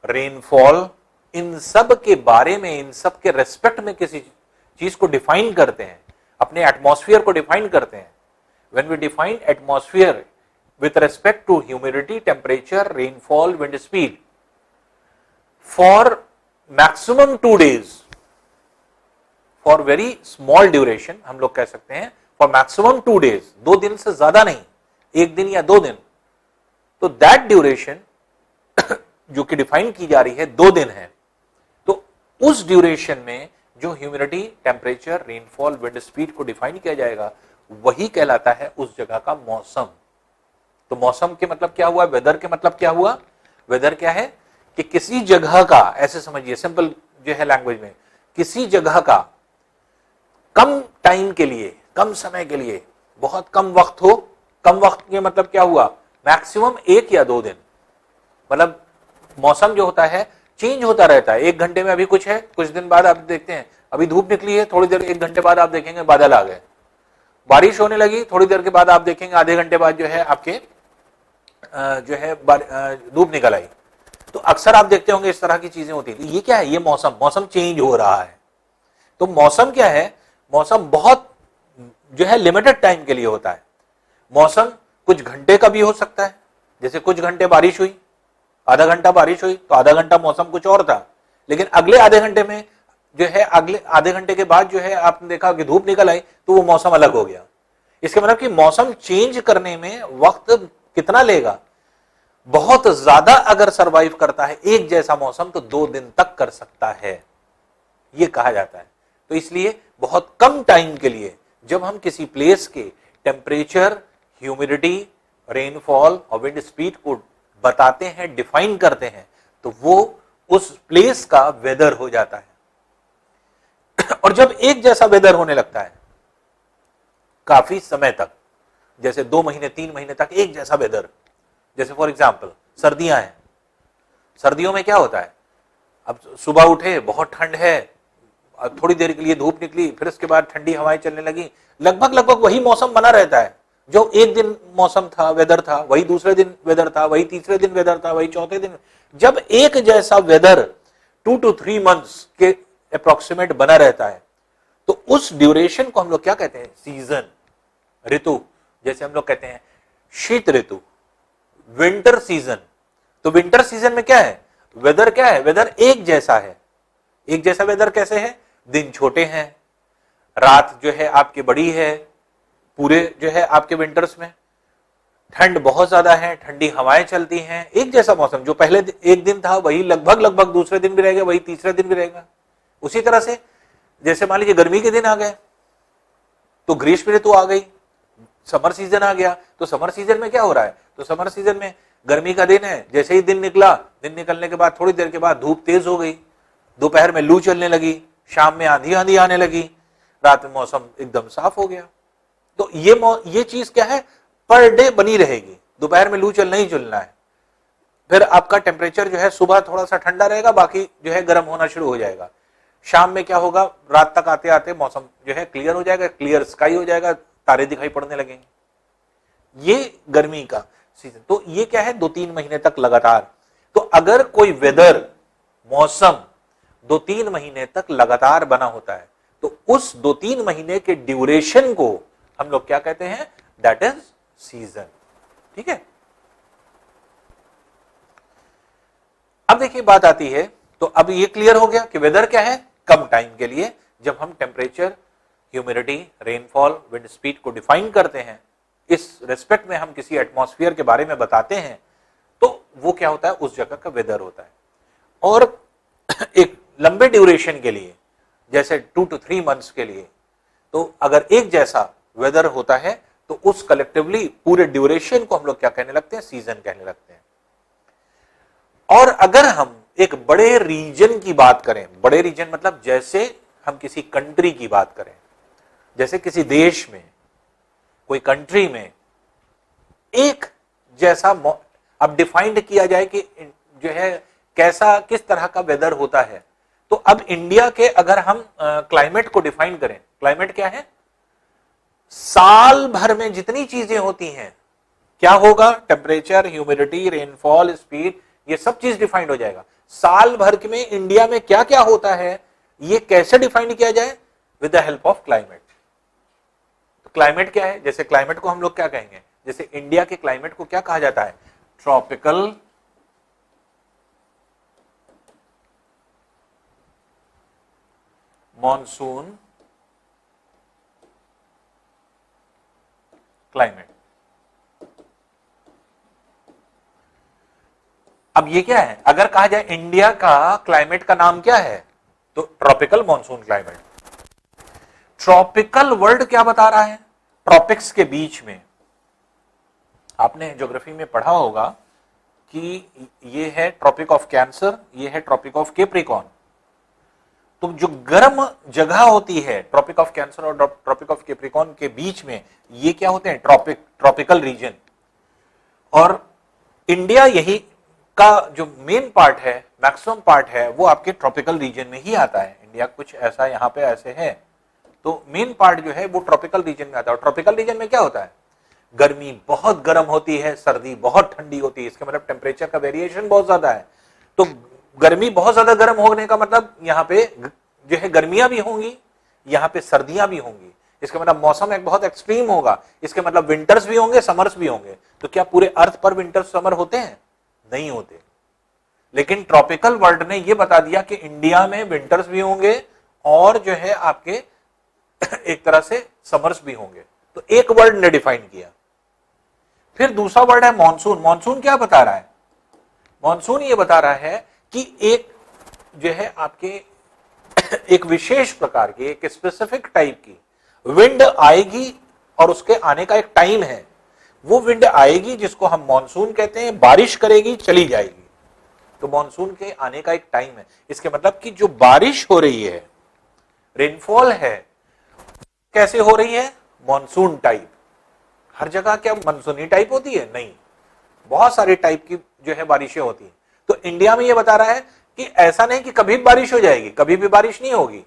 रेनफॉल, इन सब के बारे में, इन सब के रेस्पेक्ट में किसी चीज को डिफाइन करते हैं, अपने एटमॉस्फेयर को डिफाइन करते हैं। When we define atmosphere with respect to humidity, temperature, rainfall, wind speed for maximum 2 days, for very small duration, हम लोग कह सकते हैं फॉर मैक्सिमम 2 days, 2 दिन से ज्यादा नहीं, 1 दिन या 2 दिन, तो दैट ड्यूरेशन जो कि डिफाइन की जा रही है 2 दिन है, तो उस ड्यूरेशन में जो humidity, temperature, rainfall, wind speed को डिफाइन किया जाएगा वही कहलाता है उस जगह का मौसम। तो मौसम के मतलब क्या हुआ? वेदर के मतलब क्या हुआ? वेदर क्या है कि किसी जगह का, ऐसे समझिए सिंपल जो है लैंग्वेज में, किसी जगह का कम टाइम के लिए, कम समय के लिए, बहुत कम वक्त हो, कम वक्त के मतलब क्या हुआ? मैक्सिमम 1 या 2 दिन, मतलब मौसम जो होता है चेंज होता रहता है। 1 घंटे में अभी कुछ है, कुछ दिन बाद आप देखते हैं अभी धूप निकली है, थोड़ी देर 1 घंटे बाद आप देखेंगे बादल आ गए, बारिश होने लगी, थोड़ी देर के बाद आप देखेंगे आधे घंटे बाद जो है आपके जो है धूप निकल आई। तो अक्सर आप देखते होंगे इस तरह की चीजें होती है। ये क्या है? ये मौसम, मौसम चेंज हो रहा है। तो मौसम क्या है? मौसम बहुत जो है लिमिटेड टाइम के लिए होता है। मौसम कुछ घंटे का भी हो सकता है, जैसे कुछ घंटे बारिश हुई, आधा घंटा बारिश हुई तो आधा घंटा मौसम कुछ और था, लेकिन अगले आधे घंटे में जो है, अगले आधे घंटे के बाद जो है आपने देखा कि धूप निकल आई तो वो मौसम अलग हो गया। इसका मतलब कि मौसम चेंज करने में वक्त कितना लेगा? बहुत ज्यादा अगर सरवाइव करता है एक जैसा मौसम तो 2 दिन तक कर सकता है, ये कहा जाता है। तो इसलिए बहुत कम टाइम के लिए जब हम किसी प्लेस के टेम्परेचर, ह्यूमिडिटी, रेनफॉल और विंड स्पीड को बताते हैं, डिफाइन करते हैं, तो वो उस प्लेस का वेदर हो जाता है। और जब एक जैसा वेदर होने लगता है काफी समय तक, जैसे 2 महीने 3 महीने तक एक जैसा वेदर, जैसे फॉर एग्जांपल सर्दियां हैं, सर्दियों में क्या होता है? अब सुबह उठे, बहुत ठंड है, थोड़ी देर के लिए धूप निकली, फिर उसके बाद ठंडी हवाएं चलने लगी, लगभग लगभग वही मौसम बना रहता है। जो एक दिन मौसम था, वेदर था, वही दूसरे दिन वेदर था, वही तीसरे दिन वेदर था, वही चौथे दिन। जब एक जैसा वेदर 2 to 3 मंथ्स के अप्रोक्सीमेट बना रहता है, तो उस ड्यूरेशन को हम लोग क्या कहते हैं? सीजन, ऋतु। जैसे हम लोग कहते हैं शीत ऋतु, विंटर सीजन। तो विंटर सीजन में क्या है? वेदर क्या है? वेदर एक जैसा है। एक जैसा वेदर कैसे है? दिन छोटे हैं, रात जो है आपकी बड़ी है, पूरे जो है आपके विंटर्स में ठंड बहुत ज्यादा है, ठंडी हवाएं चलती हैं। एक जैसा मौसम, जो पहले एक दिन था वही लगभग लगभग दूसरे दिन भी रहेगा, वही तीसरे दिन भी रहेगा। उसी तरह से जैसे मान लीजिए गर्मी के दिन आ गए तो ग्रीष्म ऋतु आ गई, समर सीजन आ गया। तो समर सीजन में क्या हो रहा है? तो समर सीजन में गर्मी का दिन है, जैसे ही दिन निकला, दिन निकलने के बाद थोड़ी देर के बाद धूप तेज हो गई, दोपहर में लू चलने लगी, शाम में आंधी आंधी आने लगी, रात में मौसम एकदम साफ हो गया। तो ये चीज क्या है? पर डे बनी रहेगी। दोपहर में लू चलना ही चलना है। फिर आपका टेम्परेचर जो है सुबह थोड़ा सा ठंडा रहेगा, बाकी जो है गर्म होना शुरू हो जाएगा। शाम में क्या होगा? रात तक आते आते मौसम जो है क्लियर हो जाएगा, क्लियर स्काई हो जाएगा, तारे दिखाई पड़ने लगेंगे। ये गर्मी का सीजन। तो ये क्या है? 2-3 महीने तक लगातार। तो अगर कोई वेदर, मौसम 2-3 महीने तक लगातार बना होता है, तो उस 2-3 महीने के ड्यूरेशन को हम लोग क्या कहते हैं? That is season. ठीक है। अब देखिए बात आती है, तो अब ये क्लियर हो गया कि वेदर क्या है? कम टाइम के लिए जब हम temperature, humidity, rainfall, wind speed को डिफाइन करते हैं, इस रेस्पेक्ट में हम किसी एटमॉस्फेयर के बारे में बताते हैं, तो वो क्या होता है? उस जगह का वेदर होता है। और एक लंबे ड्यूरेशन के लिए, जैसे 2 to 3 मंथ्स के लिए, तो अगर एक जैसा वेदर होता है तो उस कलेक्टिवली पूरे ड्यूरेशन को हम लोग क्या कहने लगते हैं? सीजन कहने लगते हैं। और अगर हम एक बड़े रीजन की बात करें, बड़े रीजन मतलब जैसे हम किसी कंट्री की बात करें, जैसे किसी देश में, कोई कंट्री में एक जैसा अब डिफाइंड किया जाए कि जो है कैसा, किस तरह का वेदर होता है। तो अब इंडिया के अगर हम क्लाइमेट को डिफाइन करें, क्लाइमेट क्या है? साल भर में जितनी चीजें होती हैं, क्या होगा? टेम्परेचर, ह्यूमिडिटी, रेनफॉल, स्पीड, ये सब चीज डिफाइंड हो जाएगा। साल भर में इंडिया में क्या क्या होता है, ये कैसे डिफाइन किया जाए? With the help of climate. तो क्लाइमेट क्या है? जैसे क्लाइमेट को हम लोग क्या कहेंगे? जैसे इंडिया के क्लाइमेट को क्या कहा जाता है? Tropical monsoon climate. अब ये क्या है? अगर कहा जाए इंडिया का क्लाइमेट का नाम क्या है, तो tropical monsoon climate. Tropical word क्या बता रहा है? ट्रॉपिक्स के बीच में, आपने ज्योग्राफी में पढ़ा होगा कि ये है ट्रॉपिक ऑफ कैंसर, ये है ट्रॉपिक ऑफ कैप्रिकॉर्न। तो जो गर्म जगह होती है ट्रॉपिक ऑफ कैंसर और ट्रॉपिक ऑफ कैप्रिकॉर्न के बीच में, ये क्या होते हैं? Tropical region. और इंडिया यही का जो मेन पार्ट है, मैक्सिमम पार्ट है, वो आपके ट्रॉपिकल रीजन में ही आता है। इंडिया कुछ ऐसा यहां पे ऐसे है, तो मेन पार्ट जो है वो ट्रॉपिकल रीजन में आता है। और ट्रॉपिकल रीजन में क्या होता है? गर्मी बहुत गर्म होती है, सर्दी बहुत ठंडी होती है। इसका मतलब टेम्परेचर का वेरिएशन बहुत ज्यादा है। तो गर्मी बहुत ज्यादा गर्म होने का मतलब यहाँ पे जो है गर्मियां भी होंगी, यहाँ पे सर्दियां भी होंगी। इसका मतलब मौसम एक बहुत एक्सट्रीम होगा। इसके मतलब विंटर्स भी होंगे, समर्स भी होंगे। तो क्या पूरे अर्थ पर विंटर समर होते हैं? नहीं होते। लेकिन ट्रॉपिकल वर्ल्ड ने यह बता दिया कि इंडिया में विंटर्स भी होंगे और जो है आपके एक तरह से समर्स भी होंगे। तो एक वर्ड ने डिफाइन किया। फिर दूसरा वर्ड है मॉनसून। मॉनसून क्या बता रहा है? मॉनसून ये बता रहा है कि एक जो है आपके एक विशेष प्रकार की, एक स्पेसिफिक टाइप की विंड आएगी और उसके आने का एक टाइम है। वो विंड आएगी जिसको हम मॉनसून कहते हैं, बारिश करेगी, चली जाएगी। तो मॉनसून के आने का एक टाइम है। इसके मतलब कि जो बारिश हो रही है, रेनफॉल है, कैसे हो रही है? Monsoon type. हर जगह क्या मानसूनी टाइप होती है? नहीं, बहुत सारे टाइप की जो है बारिशें होती हैं। तो इंडिया में ये बता रहा है कि ऐसा नहीं कि कभी भी बारिश हो जाएगी, कभी भी बारिश नहीं होगी।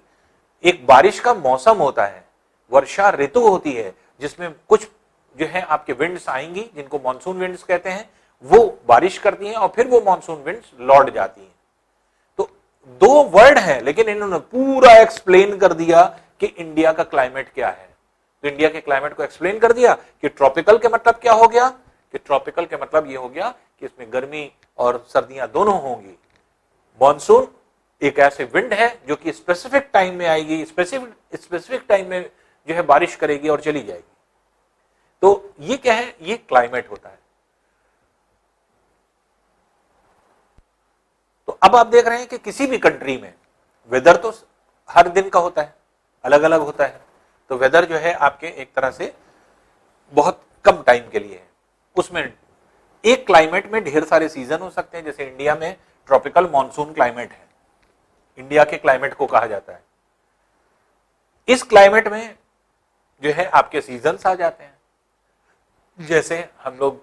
एक बारिश का मौसम होता है, वर्षा ऋतु होती है, जिसमें कुछ जो है आपके विंड्स आएंगी जिनको मानसून विंड्स कहते हैं, वो बारिश करती हैं और फिर वो मानसून विंड्स लौट जाती हैं। तो दो वर्ड हैं, लेकिन इन्होंने पूरा एक्सप्लेन कर दिया कि इंडिया का क्लाइमेट क्या है। तो इंडिया के क्लाइमेट को एक्सप्लेन कर दिया कि ट्रॉपिकल के मतलब क्या हो गया, कि ट्रॉपिकल के मतलब ये हो गया कि इसमें गर्मी और सर्दियां दोनों होंगी। मॉनसून एक ऐसे विंड है जो कि स्पेसिफिक टाइम में आएगी, स्पेसिफिक टाइम में जो है बारिश करेगी और चली जाएगी। तो ये क्या है, ये क्लाइमेट होता है। तो अब आप देख रहे हैं कि किसी भी कंट्री में वेदर तो हर दिन का होता है, अलग अलग होता है। तो वेदर जो है आपके एक तरह से बहुत कम टाइम के लिए है। उसमें एक क्लाइमेट में ढेर सारे सीजन हो सकते हैं। जैसे इंडिया में ट्रॉपिकल मॉनसून क्लाइमेट है, इंडिया के क्लाइमेट को कहा जाता है। इस क्लाइमेट में जो है आपके सीजन्स आ जाते हैं। जैसे हम लोग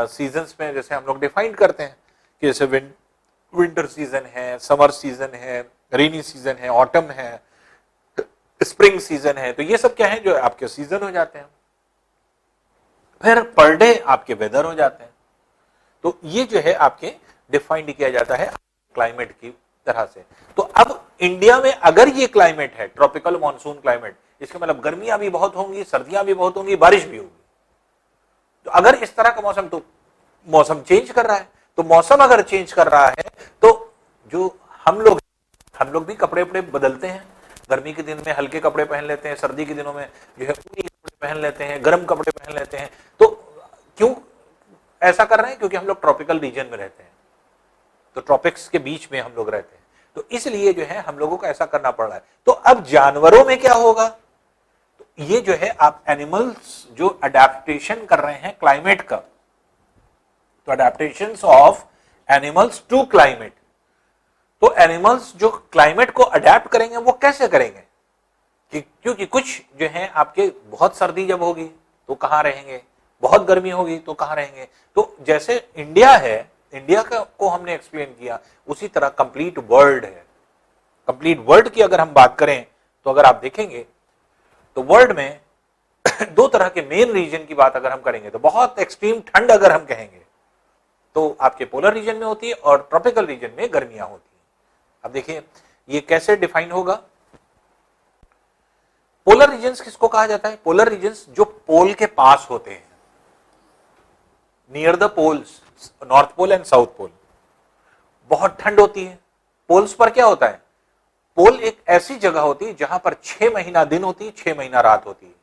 सीजन्स में जैसे हम लोग डिफाइन करते हैं कि जैसे विंटर सीजन है, समर सीजन है, रेनी सीजन है, ऑटम है, स्प्रिंग सीजन है। तो ये सब क्या है, जो आपके सीजन हो जाते हैं। फिर पर डे आपके वेदर हो जाते हैं। तो ये जो है आपके डिफाइंड किया जाता है क्लाइमेट की तरह से। तो अब इंडिया में अगर ये क्लाइमेट है ट्रॉपिकल मॉनसून क्लाइमेट, इसका मतलब गर्मियां भी बहुत होंगी, सर्दियां भी बहुत होंगी, बारिश भी होगी। तो अगर इस तरह का मौसम, तो मौसम चेंज कर रहा है। तो मौसम अगर चेंज कर रहा है तो जो हम लोग भी कपड़े वपड़े बदलते हैं। गर्मी के दिन में हल्के कपड़े पहन लेते हैं, सर्दी के दिनों में जो है ऊनी कपड़े पहन लेते हैं, गर्म कपड़े पहन लेते हैं। तो क्यों ऐसा कर रहे हैं, क्योंकि हम लोग ट्रॉपिकल रीजन में रहते हैं। तो ट्रॉपिक्स के बीच में हम लोग रहते हैं, तो इसलिए जो है हम लोगों को ऐसा करना पड़ रहा है। तो अब जानवरों में क्या होगा, तो ये जो है आप एनिमल्स जो अडेप्टेशन कर रहे हैं क्लाइमेट का, तो adaptations of animals to climate. तो एनिमल्स जो क्लाइमेट को अडेप्ट करेंगे वो कैसे करेंगे, क्योंकि कुछ जो है आपके बहुत सर्दी जब होगी तो कहां रहेंगे, बहुत गर्मी होगी तो कहां रहेंगे। तो जैसे इंडिया है, इंडिया को हमने एक्सप्लेन किया, उसी तरह कंप्लीट वर्ल्ड है। कंप्लीट वर्ल्ड की अगर हम बात करें तो अगर आप देखेंगे तो वर्ल्ड में दो तरह के मेन रीजन की बात अगर हम करेंगे, तो बहुत एक्सट्रीम ठंड अगर हम कहेंगे तो आपके पोलर रीजन में होती है और ट्रॉपिकल रीजन में गर्मियां होती है। अब देखिए ये कैसे डिफाइन होगा। पोलर रीजन्स किसको कहा जाता है, पोलर रीजन्स जो पोल के पास होते हैं, near the poles, north pole and south pole. बहुत ठंड होती है। पोल्स पर क्या होता है, पोल एक ऐसी जगह होती है जहां पर 6 महीना दिन होती है, 6 महीना रात होती है।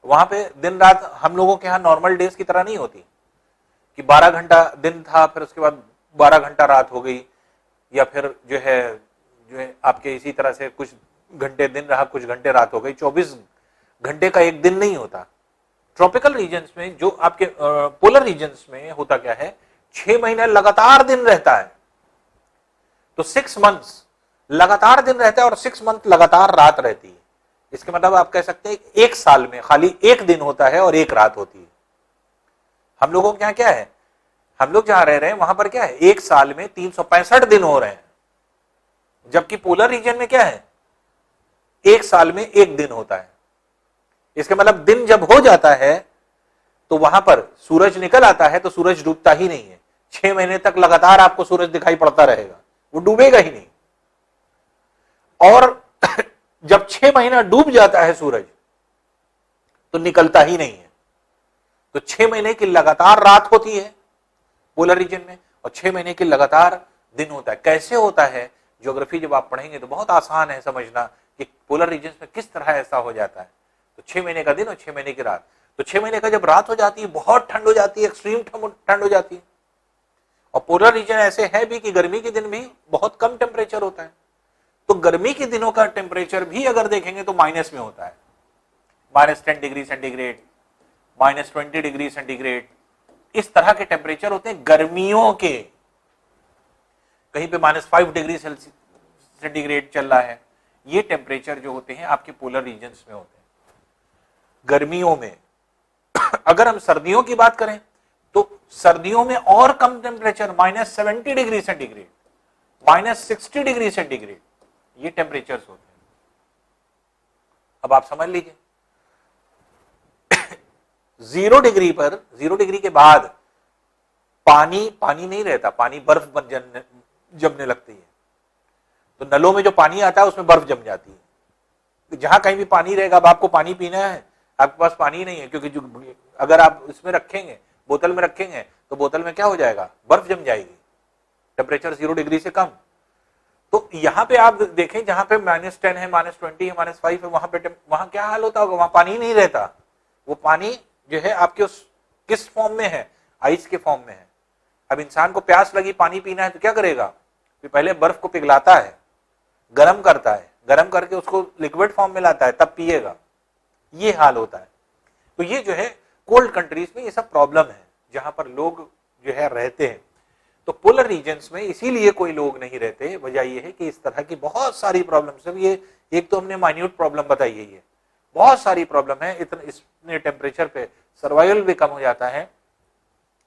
वहां पे दिन रात हम लोगों के यहां नॉर्मल डेज की तरह नहीं होती कि 12 घंटा दिन था फिर उसके बाद 12 घंटा रात हो गई, या फिर जो है आपके इसी तरह से कुछ घंटे दिन रहा, कुछ घंटे रात हो गई। 24 घंटे का एक दिन नहीं होता। ट्रॉपिकल रीजन्स में, जो आपके पोलर रीजन्स में होता क्या है, 6 महीने लगातार दिन रहता है। तो 6 मंथ्स लगातार दिन रहता है और 6 मंथ लगातार रात रहती है। इसके मतलब आप कह सकते हैं एक साल में खाली एक दिन होता है और एक रात होती है। हम लोगों के यहाँ क्या है, हम लोग जहां रह रहे हैं वहां पर क्या है, एक साल में 365 दिन हो रहे हैं, जबकि पोलर रीजन में क्या है, एक साल में एक दिन होता है। इसका मतलब दिन जब हो जाता है तो वहां पर सूरज निकल आता है तो सूरज डूबता ही नहीं है। 6 महीने तक लगातार आपको सूरज दिखाई पड़ता रहेगा, वो डूबेगा ही नहीं। और जब 6 महीना डूब जाता है सूरज तो निकलता ही नहीं है। तो 6 महीने की लगातार रात होती है पोलर रीजन में और 6 महीने की लगातार दिन होता है। कैसे होता है, ज्योग्राफी जब आप पढ़ेंगे तो बहुत आसान है समझना कि पोलर रीजन में किस तरह ऐसा हो जाता है। तो 6 महीने का दिन और 6 महीने की रात। तो 6 महीने का जब रात हो जाती है बहुत ठंड हो जाती है, एक्सट्रीम ठंड हो जाती है। और पोलर रीजन ऐसे है भी कि गर्मी के दिन भी बहुत कम टेम्परेचर होता है। तो गर्मी के दिनों का टेम्परेचर भी अगर देखेंगे तो माइनस में होता है, -10 डिग्री सेंटीग्रेड, -20 डिग्री सेंटीग्रेड, इस तरह के टेम्परेचर होते हैं गर्मियों के। कहीं पे -5 डिग्री सेंटीग्रेड चल रहा है। ये टेम्परेचर जो होते हैं आपके पोलर रीजन्स में होते हैं गर्मियों में। अगर हम सर्दियों की बात करें तो सर्दियों में और कम temperature, -70 degree centigrade, -60 degree centigrade, ये टेम्परेचर्स होते हैं। अब आप समझ लीजिए 0 डिग्री पर, 0 डिग्री के बाद पानी नहीं रहता, पानी बर्फ बन जमने लगती है। तो नलों में जो पानी आता है उसमें बर्फ जम जाती है। तो जहां कहीं भी पानी रहेगा, अब आपको पानी पीना है, आपके पास पानी नहीं है, क्योंकि जो अगर आप इसमें रखेंगे, बोतल में रखेंगे, तो बोतल में क्या हो जाएगा, बर्फ जम जाएगी, टेम्परेचर 0 डिग्री से कम। तो यहां पे आप देखें, जहां पे -10 है, -20 है, -5 है, वहां क्या हाल होता होगा, वहां पानी नहीं रहता। वो पानी जो है आपके उस किस फॉर्म में है, आइस के फॉर्म में है। अब इंसान को प्यास लगी, पानी पीना है, तो क्या करेगा, पहले बर्फ को पिघलाता है, गर्म करता है, गर्म करके उसको लिक्विड फॉर्म में लाता है, तब पिएगा। ये हाल होता है। तो ये जो है कोल्ड कंट्रीज में ये सब प्रॉब्लम है, जहां पर लोग जो है रहते हैं। तो पोलर रीजन्स में इसीलिए कोई लोग नहीं रहते, वजह यह है कि इस तरह की बहुत सारी प्रॉब्लम्स है। ये एक तो हमने माइन्यूट प्रॉब्लम बताई है, ये बहुत सारी प्रॉब्लम है। इतने टेम्परेचर पे सर्वाइवल भी कम हो जाता है।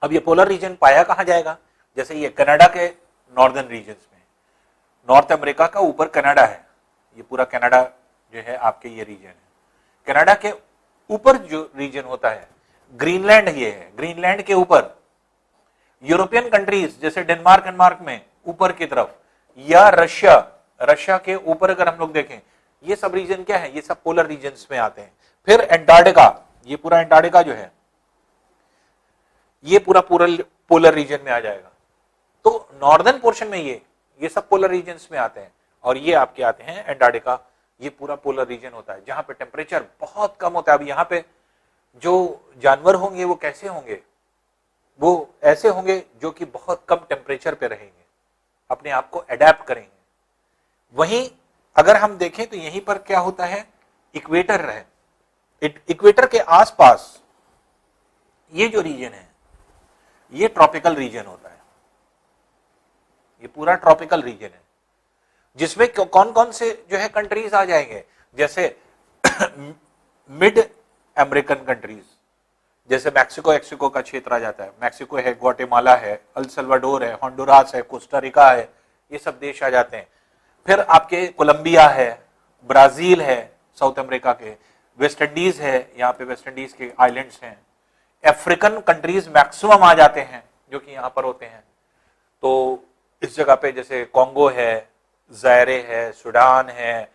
अब ये पोलर रीजन पाया कहां जाएगा, जैसे ये कनाडा के नॉर्दर्न रीजन्स में, नॉर्थ अमेरिका का ऊपर कनाडा है, ये पूरा कनाडा जो है आपके ये रीजन है। कनाडा के ऊपर जो रीजन होता है ग्रीनलैंड, ये है ग्रीनलैंड के ऊपर यूरोपियन कंट्रीज जैसे डेनमार्क में ऊपर की तरफ, या रशिया के ऊपर अगर हम लोग देखें, ये सब रीजन क्या है, ये सब पोलर रीजन्स में आते हैं। फिर एंटार्क्टिका, ये पूरा एंटार्क्टिका जो है ये पूरा पोलर रीजन में आ जाएगा। तो नॉर्दर्न पोर्शन में ये सब पोलर रीजन्स में आते हैं, और ये आपके आते हैं एंटार्क्टिका, ये पूरा पोलर रीजन होता है जहां पे टेम्परेचर बहुत कम होता है। अब यहां पे जो जानवर होंगे वो कैसे होंगे, वो ऐसे होंगे जो कि बहुत कम टेम्परेचर पे रहेंगे, अपने आप को अडेप्ट करेंगे। वहीं अगर हम देखें तो यहीं पर क्या होता है, इक्वेटर है, इक्वेटर के आसपास ये जो रीजन है ये ट्रॉपिकल रीजन होता है। ये पूरा ट्रॉपिकल रीजन है, जिसमें कौन कौन से जो है कंट्रीज आ जाएंगे, जैसे मिड अमेरिकन कंट्रीज, जैसे मैक्सिको का क्षेत्र आ जाता है। मैक्सिको है, ग्वाटेमाला है, अल सल्वाडोर है, होंडुरास है, कोस्टारिका है, ये सब देश आ जाते हैं। फिर आपके कोलंबिया है, ब्राजील है, साउथ अमेरिका के, वेस्ट इंडीज है, यहाँ पे वेस्ट इंडीज के आइलैंड्स हैं। अफ्रीकन कंट्रीज मैक्सिमम आ जाते हैं जो कि यहाँ पर होते हैं। तो इस जगह पे जैसे कॉन्गो है, जायरे है, सूडान है,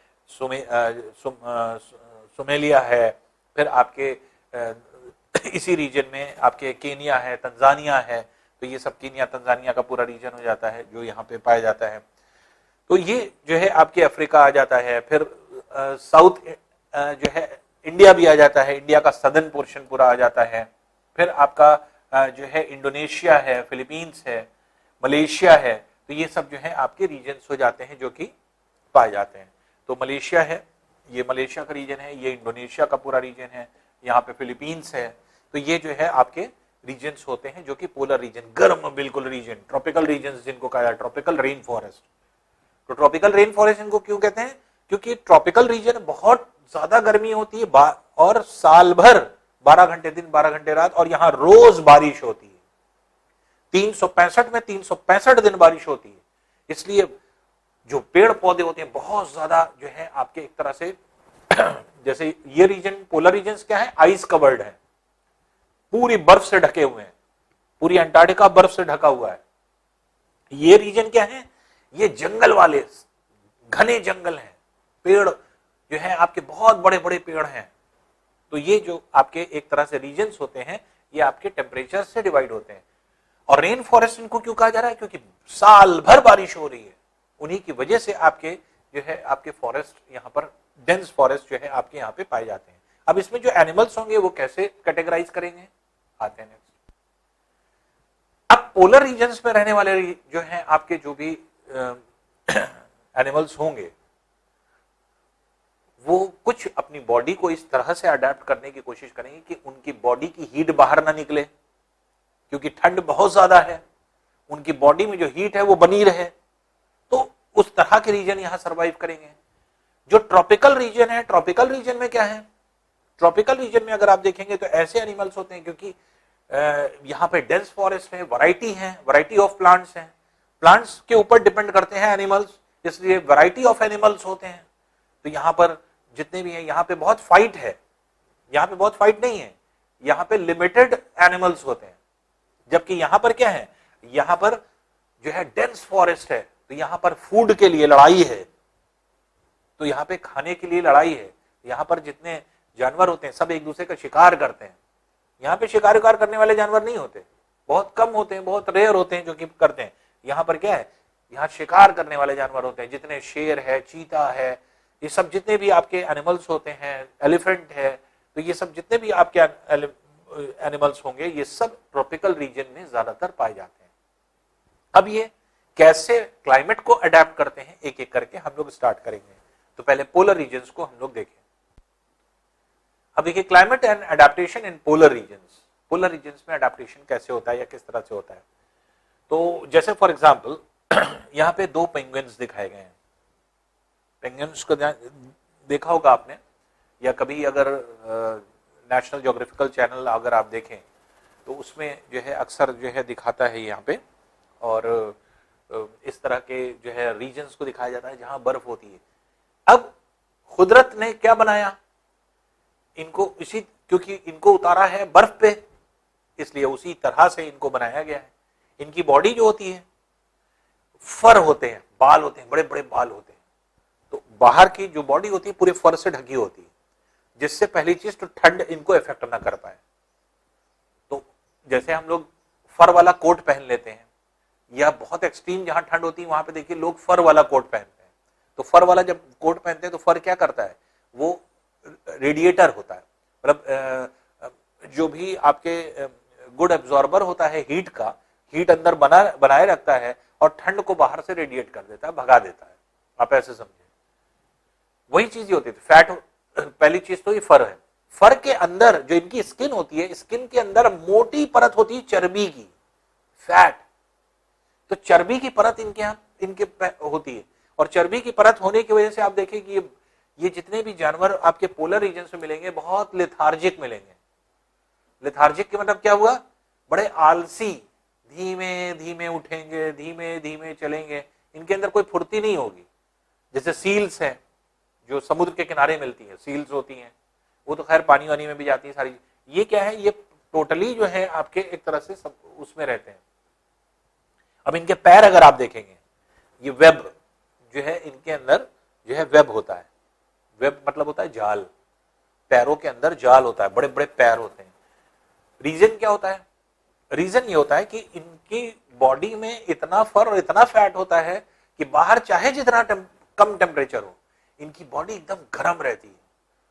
सोमालिया है, फिर आपके इसी रीजन में आपके केनिया है, तंजानिया है। तो ये सब केनिया तंजानिया का पूरा रीजन हो जाता है जो यहाँ पे पाया जाता है। तो ये जो है आपके अफ्रीका आ जाता है। फिर साउथ जो है इंडिया भी आ जाता है, इंडिया का सदर्न पोर्शन पूरा आ जाता है। फिर आपका जो है इंडोनेशिया है, फिलीपींस है, मलेशिया है। तो ये सब जो है आपके रीजन्स हो जाते हैं जो कि पाए जाते हैं। तो मलेशिया है, ये मलेशिया का रीजन है, ये इंडोनेशिया का पूरा रीजन है, यहाँ पे फिलीपींस है। तो ये जो है आपके रीजन्स होते हैं जो कि पोलर रीजन, गर्म बिल्कुल रीजन, ट्रॉपिकल रीजन जिनको कहा जाता है, ट्रॉपिकल रेन फॉरेस्ट। तो ट्रॉपिकल रेन फॉरेस्ट इनको क्यों कहते हैं, क्योंकि ट्रॉपिकल रीजन बहुत ज्यादा गर्मी होती है और साल भर 12 घंटे दिन 12 घंटे रात, और यहां रोज बारिश होती है। 365 में 365 दिन बारिश होती है। इसलिए जो पेड़ पौधे होते हैं बहुत ज्यादा जो है आपके एक तरह से जैसे ये रीजन पोलर रीजन क्या है, आइस कवर्ड है, पूरी बर्फ से ढके हुए हैं, पूरी अंटार्कटिका बर्फ से ढका हुआ है। ये रीजन क्या है, ये जंगल वाले घने जंगल हैं, पेड़ जो है आपके बहुत बड़े बड़े पेड़ हैं। तो ये जो आपके एक तरह से रीजन्स होते हैं ये आपके टेम्परेचर से डिवाइड होते हैं। और रेन फॉरेस्ट इनको क्यों कहा जा रहा है, क्योंकि साल भर बारिश हो रही है, उन्हीं की वजह से आपके जो है आपके फॉरेस्ट यहाँ पर डेंस फॉरेस्ट जो है आपके यहाँ पे पाए जाते हैं। अब इसमें जो एनिमल्स होंगे वो कैसे कैटेगराइज करेंगे, आते हैं नेक्स्ट। अब पोलर रीजन्स में रहने वाले जो है आपके जो भी एनिमल्स होंगे वो कुछ अपनी बॉडी को इस तरह से अडेप्ट करने की कोशिश करेंगे कि उनकी बॉडी की हीट बाहर ना निकले, क्योंकि ठंड बहुत ज्यादा है, उनकी बॉडी में जो हीट है वो बनी रहे। तो उस तरह के रीजन यहां सर्वाइव करेंगे। जो ट्रॉपिकल रीजन है, ट्रॉपिकल रीजन में क्या है, ट्रॉपिकल रीजन में अगर आप देखेंगे तो ऐसे एनिमल्स होते हैं, क्योंकि यहाँ पे डेंस फॉरेस्ट है, वैरायटी ऑफ प्लांट्स हैं, प्लांट्स के ऊपर डिपेंड करते हैं एनिमल्स, इसलिए वैरायटी ऑफ एनिमल्स होते हैं। तो यहां पर जितने भी हैं, यहां पे बहुत फाइट है, यहां पे बहुत फाइट नहीं है, यहां पे लिमिटेड एनिमल्स होते हैं। जबकि यहां पर क्या है, यहां पर जो है डेंस फॉरेस्ट है, तो यहां पर फूड के लिए लड़ाई है, तो यहां पे खाने के लिए लड़ाई है। यहां पर जितने जानवर होते हैं सब एक दूसरे का शिकार करते हैं। यहां पे शिकार करने वाले जानवर नहीं होते, बहुत कम होते हैं, बहुत रेयर होते हैं जो कि करते हैं। यहां पर क्या है, यहां शिकार करने वाले जानवर होते हैं, जितने शेर है, चीता है, ये सब जितने भी आपके एनिमल्स होते हैं, एलिफेंट है, तो ये सब जितने भी आपके एनिमल्स होंगे ये सब ट्रॉपिकल रीजन में ज्यादातर पाए जाते हैं। अब ये कैसे क्लाइमेट को अडेप्ट करते हैं एक एक करके हम लोग स्टार्ट करेंगे। तो पहले पोलर रीजन्स को हम लोग देखें। अब देखिए climate and adaptation in polar regions. Polar regions में अडेप्टेशन कैसे होता है या किस तरह से होता है। तो जैसे फॉर एग्जांपल यहां पे दो पेंगुइन्स दिखाए गए हैं। पेंगुइन्स को देखा होगा आपने, या कभी अगर नेशनल ज्योग्राफिकल चैनल अगर आप देखें तो उसमें जो है अक्सर जो है दिखाता है यहाँ पे, और इस तरह के जो है रीजन्स को दिखाया जाता है जहां बर्फ होती है। अब कुदरत ने क्या बनाया, इनको इसी, क्योंकि इनको उतारा है बर्फ पे, इसलिए उसी तरह से इनको बनाया गया है। इनकी बॉडी जो होती है, फर होते हैं, बाल होते हैं, बड़े बड़े बाल होते हैं, तो बाहर की जो बॉडी होती है पूरे फर से ढकी होती है, जिससे पहली चीज तो ठंड इनको इफेक्ट ना कर पाए। तो जैसे हम लोग फर वाला कोट पहन लेते हैं, या बहुत एक्सट्रीम जहां ठंड होती है वहां पे देखिए लोग फर वाला कोट पहनते हैं। तो फर वाला जब कोट पहनते हैं तो फर क्या करता है, वो रेडिएटर होता है, मतलब जो भी आपके गुड एब्जॉर्बर होता है हीट का, हीट अंदर बनाए रखता है और ठंड को बाहर से रेडिएट कर देता है, भगा देता है। आप ऐसे समझे, वही चीज होती है। फैट पहली चीज तो ये फर है। फर के अंदर जो इनकी स्किन होती है, स्किन के अंदर मोटी परत होती है चर्बी की, फैट। तो चर्बी की परत इनके होती है, और चर्बी की परत होने की वजह से आप देखें कि ये जितने भी जानवर आपके पोलर रीजन में मिलेंगे बहुत लेथार्जिक मिलेंगे। लेथार्जिक के मतलब क्या हुआ, बड़े आलसी, धीमे धीमे उठेंगे, धीमे धीमे चलेंगे, इनके अंदर कोई फुर्ती नहीं होगी। जैसे सील्स हैं जो समुद्र के किनारे मिलती है, सील्स होती हैं, वो तो खैर पानी वानी में भी जाती है सारी। ये क्या है, ये टोटली जो है आपके एक तरह से सब उसमें रहते हैं। अब इनके पैर अगर आप देखेंगे, ये वेब जो है इनके अंदर जो है वेब होता है। वेब मतलब होता है जाल, पैरों के अंदर जाल होता है, बड़े बड़े पैर होते हैं। रीजन क्या होता है, रीजन ये होता है कि इनकी बॉडी में इतना फर और इतना फैट होता है कि बाहर चाहे जितना कम टेम्परेचर हो, इनकी बॉडी एकदम गर्म रहती है।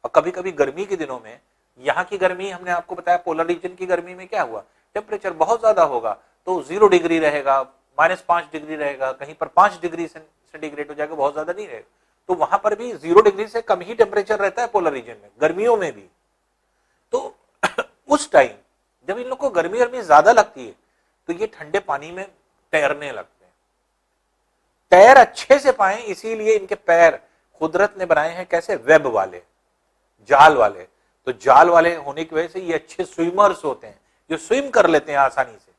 और कभी कभी गर्मी के दिनों में, यहाँ की गर्मी हमने आपको बताया, पोलर रीजन की गर्मी में क्या हुआ, टेम्परेचर बहुत ज्यादा होगा तो 0 डिग्री रहेगा, -5 डिग्री रहेगा, कहीं पर 5 डिग्री सेंटीग्रेड हो जाएगा, बहुत ज्यादा नहीं रहेगा। तो वहां पर भी 0 डिग्री से कम ही टेम्परेचर रहता है पोलर रीजन में, गर्मियों में भी। तो उस टाइम जब इन लोग को गर्मी ज्यादा लगती है तो ये ठंडे पानी में तैरने लगते हैं। तैर अच्छे से पाए इसीलिए इनके पैर कुदरत ने बनाए हैं कैसे, वेब वाले, जाल वाले। तो जाल वाले होने की वजह से ये अच्छे स्विमर्स होते हैं, जो स्विम कर लेते हैं आसानी से।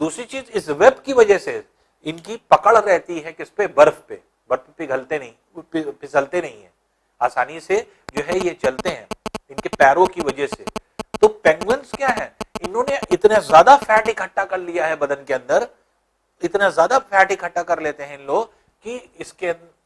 दूसरी चीज, इस वेब की वजह से इनकी पकड़ रहती है किस पे, बर्फ पे। बर्फ पे पिघलते नहीं, फिसलते नहीं है, आसानी से जो है ये चलते हैं इनके पैरों की वजह से। तो पेंगुइन्स क्या है, इन्होंने इतना ज्यादा फैट इकट्ठा कर लिया है बदन के अंदर, इतना ज्यादा फैट इकट्ठा कर लेते हैं इन लोग कि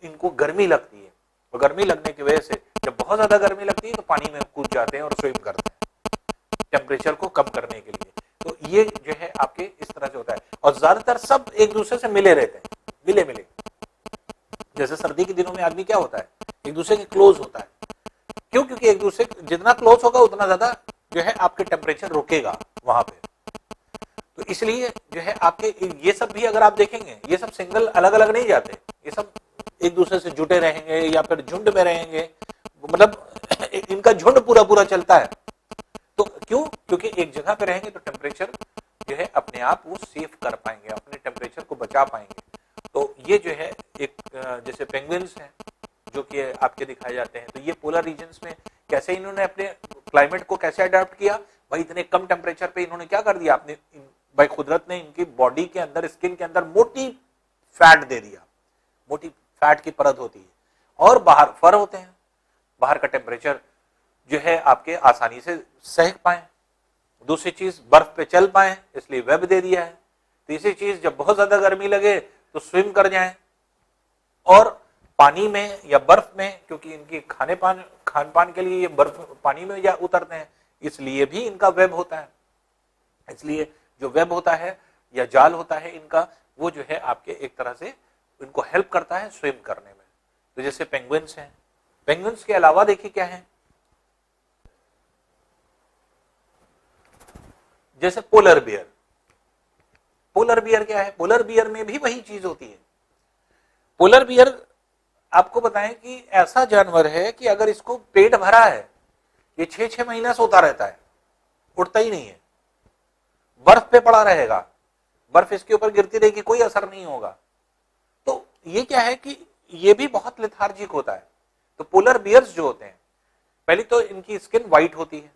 इनको गर्मी लगती है। और गर्मी लगने की वजह से जब बहुत ज्यादा गर्मी लगती है तो पानी में कूद जाते हैं और स्विम करते हैं टेम्परेचर को कम करने के लिए। तो ये जो है आपके इस तरह से होता है। और ज्यादातर सब एक दूसरे से मिले रहते हैं, मिले मिले। जैसे सर्दी के दिनों में आदमी क्या होता है, एक दूसरे के क्लोज होता है। क्यों, क्योंकि एक दूसरे जितना क्लोज होगा उतना ज्यादा जो है आपके टेम्परेचर रुकेगा वहां पे। तो इसलिए जो है आपके ये सब भी अगर आप देखेंगे, ये सब सिंगल अलग अलग नहीं जाते, ये सब एक दूसरे से जुटे रहेंगे या फिर झुंड में रहेंगे, मतलब इनका झुंड पूरा पूरा चलता है। तो क्यों, क्योंकि एक जगह पे रहेंगे तो टेम्परेचर जो है अपने आप वो सेव कर पाएंगे, अपने टेम्परेचर को बचा पाएंगे। तो ये जो है एक जैसे पेंगुइन्स हैं जो कि आपके दिखाए जाते हैं। तो ये पोलर रीजन्स में कैसे इन्होंने अपने क्लाइमेट को कैसे अडॉप्ट किया, भाई इतने कम टेम्परेचर पे इन्होंने क्या कर दिया, अपने भाई कुदरत ने इनकी बॉडी के अंदर, स्किन के अंदर मोटी फैट दे दिया, मोटी फैट की परत होती है। और बाहर फर होते हैं, बाहर का टेम्परेचर जो है आपके आसानी से सह पाए। दूसरी चीज बर्फ पे चल पाए, इसलिए वेब दे दिया है। तीसरी चीज जब बहुत ज्यादा गर्मी लगे तो स्विम कर जाएं। और पानी में या बर्फ में, क्योंकि इनकी खान पान के लिए ये बर्फ पानी में या उतरते हैं, इसलिए भी इनका वेब होता है। इसलिए जो वेब होता है या जाल होता है इनका, वो जो है आपके एक तरह से इनको हेल्प करता है स्विम करने में। तो जैसे पेंगुइन्स हैं, पेंगुइन्स के अलावा देखिए क्या है, जैसे पोलर बियर। पोलर बियर क्या है, पोलर बियर में भी वही चीज होती है। पोलर बियर आपको बताएं कि ऐसा जानवर है कि अगर इसको पेट भरा है, ये 6-6 महीना सोता रहता है, उठता ही नहीं है, बर्फ पे पड़ा रहेगा, बर्फ इसके ऊपर गिरती रहेगी, कोई असर नहीं होगा। तो ये क्या है कि ये भी बहुत लेथार्जिक होता है। तो पोलर बियर्स जो होते हैं, पहले तो इनकी स्किन व्हाइट होती है,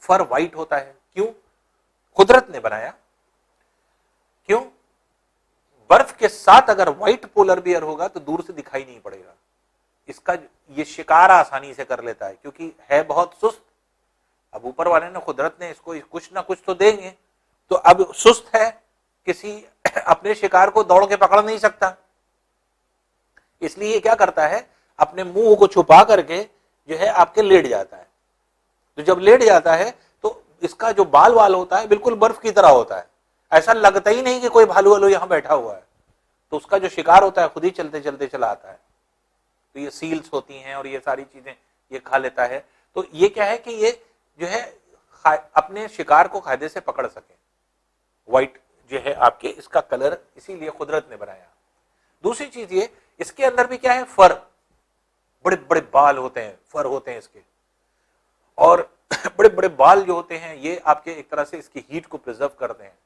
फर व्हाइट होता है। क्यों? कुदरत ने बनाया। क्यों? बर्फ के साथ अगर व्हाइट पोलर बियर होगा तो दूर से दिखाई नहीं पड़ेगा, इसका ये शिकार आसानी से कर लेता है, क्योंकि है बहुत सुस्त। अब ऊपर वाले ने, कुदरत ने इसको कुछ ना कुछ तो देंगे, तो अब सुस्त है, किसी अपने शिकार को दौड़ के पकड़ नहीं सकता, इसलिए क्या करता है, अपने मुंह को छुपा करके जो है आपके लेट जाता है। तो जब लेट जाता है तो इसका जो बाल वाल होता है बिल्कुल बर्फ की तरह होता है, ऐसा लगता ही नहीं कि कोई भालू वालू यहां बैठा हुआ है। तो उसका जो शिकार होता है खुद ही चलते चलते चला आता है। तो ये सील्स होती हैं और ये सारी चीजें ये खा लेता है। तो ये क्या है कि ये जो है अपने शिकार को कायदे से पकड़ सके। व्हाइट जो है आपके, इसका कलर इसीलिए कुदरत ने बनाया। दूसरी चीज ये, इसके अंदर भी क्या है, फर, बड़े बड़े बाल होते हैं, फर होते हैं इसके। और बड़े बड़े बाल जो होते हैं ये आपके एक तरह से इसकी हीट को प्रिजर्व करते हैं।